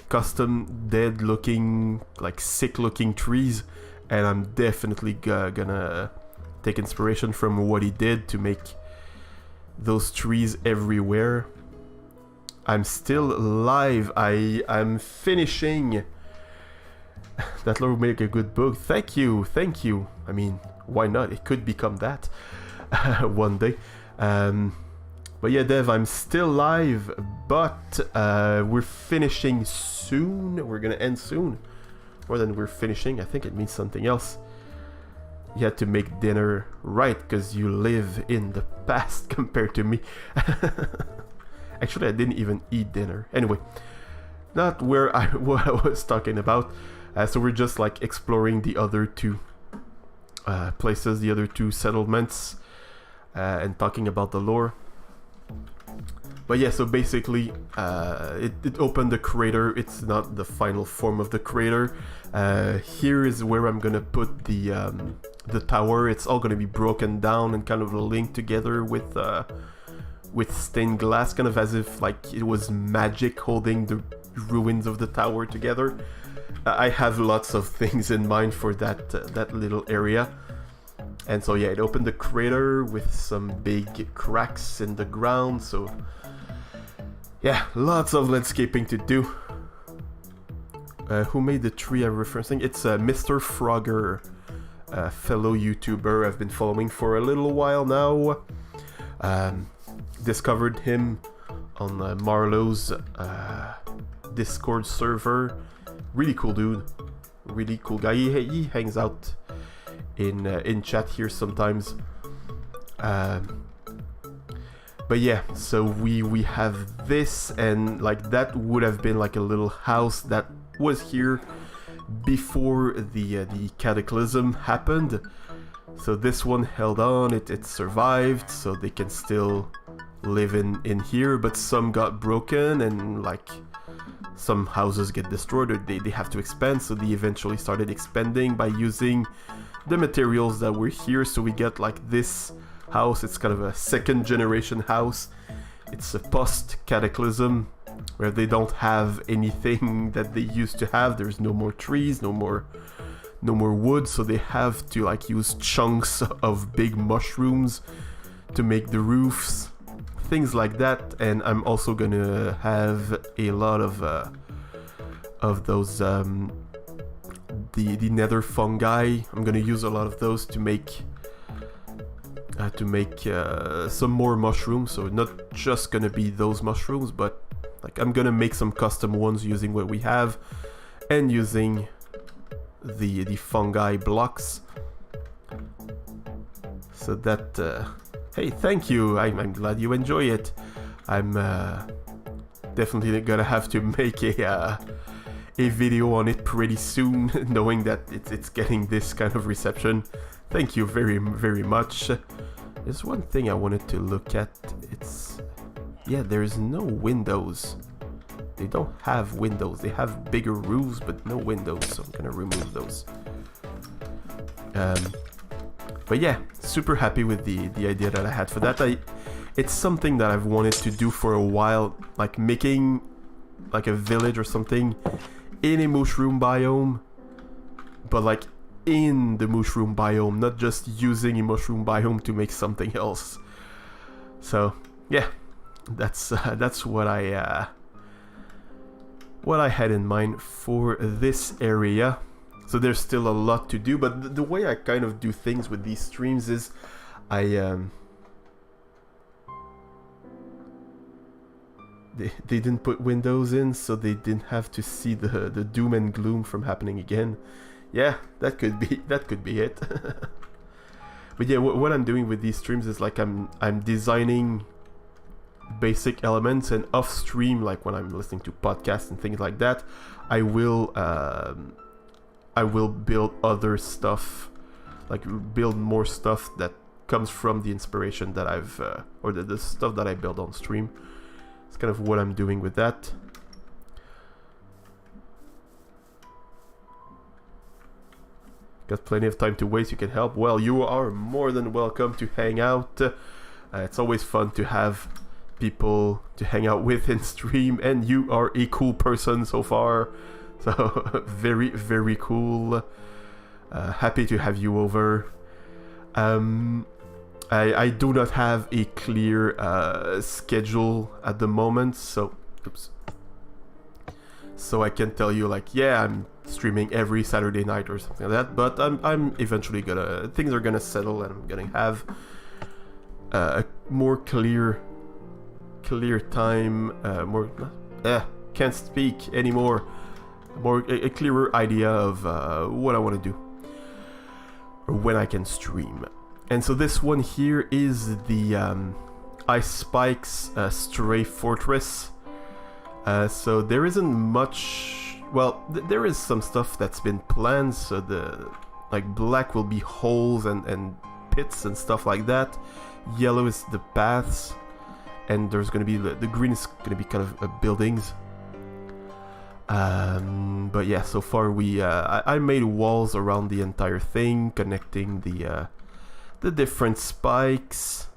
custom dead looking, like sick looking trees, and I'm definitely gonna take inspiration from what he did to make those trees everywhere. I'm still live. I'm finishing. That lore will make a good book. Thank you. I mean, why not? It could become that one day. But yeah, Dev, I'm still live, but we're finishing soon. We're gonna end soon. More than we're finishing, I think it means something else. You had to make dinner right, because you live in the past compared to me. Actually, I didn't even eat dinner. Anyway, not what I was talking about. So we're just like exploring the other two places, the other two settlements, and talking about the lore. But yeah, so basically, it opened the crater. It's not the final form of the crater. Here is where I'm gonna put the tower. It's all gonna be broken down and kind of linked together with stained glass, kind of as if like it was magic holding the ruins of the tower together. I have lots of things in mind for that little area. And so yeah, it opened the crater with some big cracks in the ground, so yeah, lots of landscaping to do. Who made the tree I'm referencing? It's Mr. Frogger, a fellow YouTuber I've been following for a little while now. Discovered him on Marlowe's Discord server. Really cool dude, really cool guy. He hangs out in chat here sometimes. But yeah, so we have this, and like that would have been like a little house that was here before the cataclysm happened. So this one held on, it survived, so they can still live in here, but some got broken, and like some houses get destroyed, or they have to expand, so they eventually started expanding by using the materials that were here. So we get like this house. It's kind of a second generation house. It's a post cataclysm where they don't have anything that they used to have. There's no more trees, no more wood, so they have to like use chunks of big mushrooms to make the roofs, things like that. And I'm also gonna have a lot of those the nether fungi. I'm gonna use a lot of those to make some more mushrooms. So not just gonna be those mushrooms, but like I'm gonna make some custom ones using what we have and using the fungi blocks. So that hey, thank you. I'm glad you enjoy it. I'm definitely gonna have to make a video on it pretty soon, knowing that it's getting this kind of reception. Thank you very, very much. There's one thing I wanted to look at. It's... yeah, there's no windows. They don't have windows. They have bigger roofs, but no windows, so I'm gonna remove those. But yeah, super happy with the idea that I had for that. It's something that I've wanted to do for a while, like making like a village or something in a mushroom biome, but like in the mushroom biome, not just using a mushroom biome to make something else. So yeah, that's what I had in mind for this area. So there's still a lot to do, but the way I kind of do things with these streams is they didn't put windows in, so they didn't have to see the doom and gloom from happening again. Yeah, that could be it. But yeah, what I'm doing with these streams is like I'm designing basic elements, and off stream, like when I'm listening to podcasts and things like that, I will build other stuff, like build more stuff that comes from the inspiration that I've or the stuff that I build on stream. It's kind of what I'm doing with that. Got plenty of time to waste. You can help. Well, you are more than welcome to hang out. It's always fun to have people to hang out with in stream, and you are a cool person so far. So very, very cool. Happy to have you over. I do not have a clear schedule at the moment, so oops. So I can tell you like, yeah, I'm streaming every Saturday night or something like that, but I'm eventually gonna, things are gonna settle, and I'm gonna have a more clear time, can't speak anymore, a clearer idea of what I want to do or when I can stream. And so this one here is the Ice Spikes Stray Fortress. So there isn't much, well, there is some stuff that's been planned. So the like black will be holes and pits and stuff like that. Yellow is the paths, and there's gonna be the green is gonna be kind of buildings. But yeah, so far I made walls around the entire thing, connecting the different spikes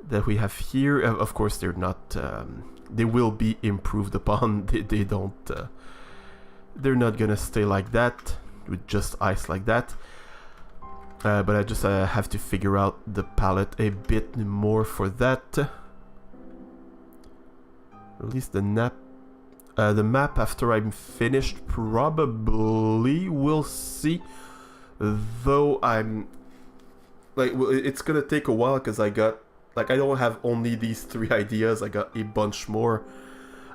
that we have here. Of course, they're not. They will be improved upon. They don't. They're not gonna stay like that with just ice like that. But I just have to figure out the palette a bit more for that. Release the map. The map after I'm finished, probably. We'll see. Though I'm like, it's gonna take a while because I got like, I don't have only these 3 ideas. I got a bunch more.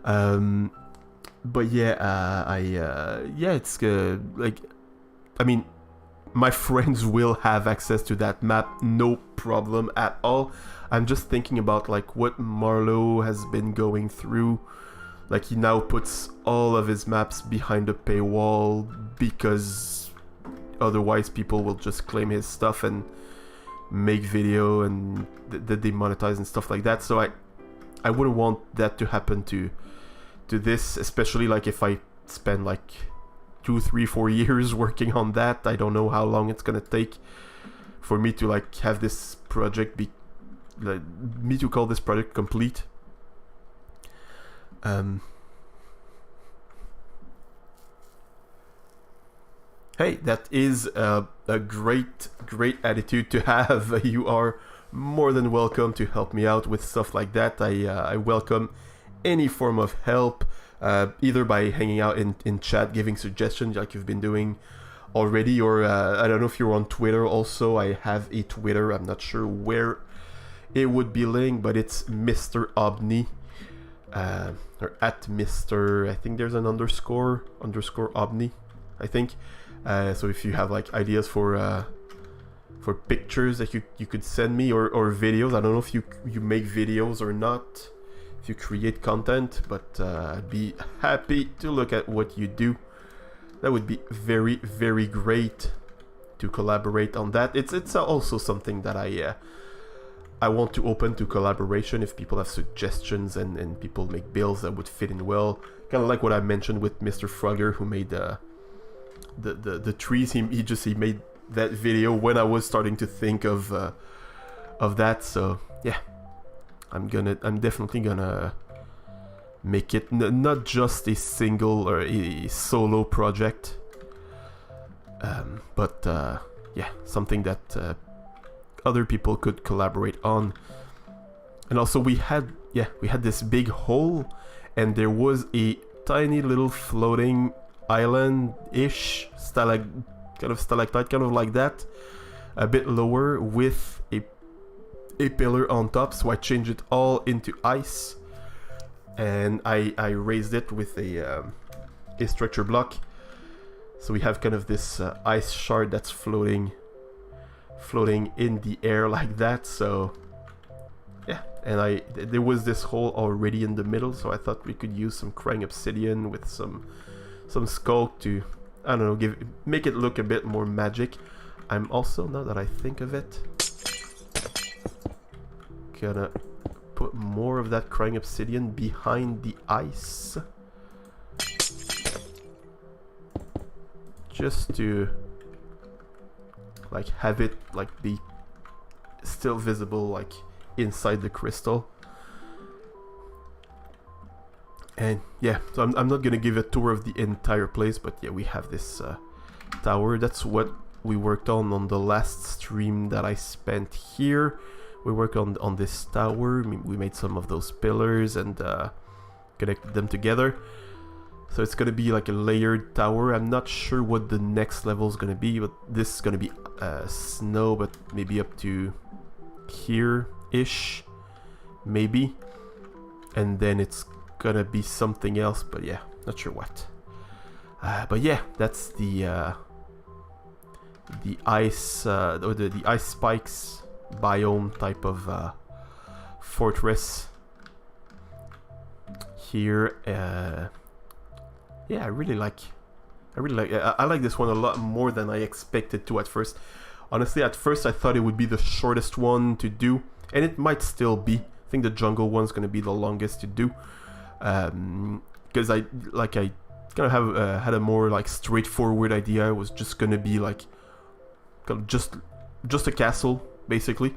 But yeah, yeah, it's like, I mean, my friends will have access to that map, no problem at all. I'm just thinking about like what Marlowe has been going through. Like, he now puts all of his maps behind a paywall because otherwise people will just claim his stuff and make video and that they monetize and stuff like that. So I wouldn't want that to happen to this, especially like if I spend like 2, 3, 4 years working on that. I don't know how long it's gonna take for me to like have this project be like, me to call this project complete. Hey, that is a great attitude to have. You are more than welcome to help me out with stuff like that. I welcome any form of help, either by hanging out in chat, giving suggestions like you've been doing already, or I don't know if you're on Twitter also. I have a Twitter. I'm not sure where it would be linked, but it's Mr. Obni, or at Mr. I think there's an underscore Obni, I think. So if you have like ideas for pictures that you could send me, or videos, I don't know if you make videos or not, if you create content, but I'd be happy to look at what you do. That would be very great to collaborate on that. It's also something that I want to open to collaboration if people have suggestions and people make builds that would fit in well. Kind of like what I mentioned with Mr. Frogger, who made the trees. He made that video when I was starting to think of that. So yeah, I'm definitely gonna make it not just a single or a solo project, but yeah, something that other people could collaborate on. And also we had this big hole, and there was a tiny little floating island-ish stalactite, kind of like that, a bit lower, with a pillar on top. So I changed it all into ice, and I raised it with a structure block. So we have kind of this ice shard that's floating in the air like that. So yeah, and there was this hole already in the middle, so I thought we could use some crying obsidian with some sculpt to, I don't know, make it look a bit more magic. I'm also, now that I think of it, gonna put more of that crying obsidian behind the ice, just to like have it like be still visible like inside the crystal. And yeah, so I'm not gonna give a tour of the entire place, but yeah, we have this tower. That's what we worked on the last stream that I spent here. We worked on this tower. We made some of those pillars and connected them together. So it's gonna be like a layered tower. I'm not sure what the next level is gonna be, but this is gonna be snow, but maybe up to here-ish, maybe. And then it's gonna be something else, but yeah, not sure what. But yeah, that's the ice or the ice spikes biome type of fortress here. Yeah, I really like I like this one a lot more than I expected to at first. Honestly, at first I thought it would be the shortest one to do, and it might still be. I think the jungle one's gonna be the longest to do. Because I kind of have had a more like straightforward idea. It was just gonna be like kind of just a castle basically,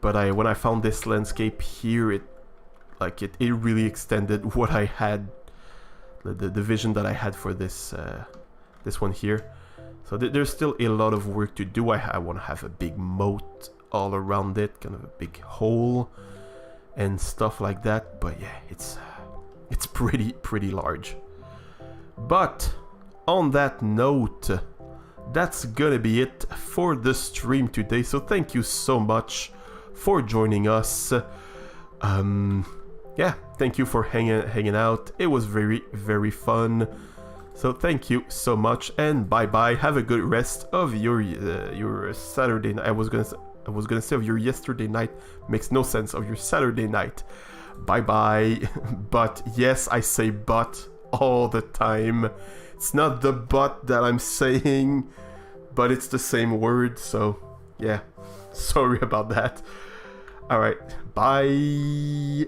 but when I found this landscape here, it really extended what I had, the vision that I had for this one here. So there's still a lot of work to do. I want to have a big moat all around it, kind of a big hole and stuff like that. But yeah, it's pretty large. But on that note, that's gonna be it for the stream today. So thank you so much for joining us. Yeah, thank you for hanging out. It was very fun. So thank you so much, and bye bye. Have a good rest of your Saturday night. I was gonna say of your yesterday night. Makes no sense. Of your Saturday night. Bye bye. But yes, I say but all the time. It's not the but that I'm saying, but it's the same word. So yeah, sorry about that. All right, bye.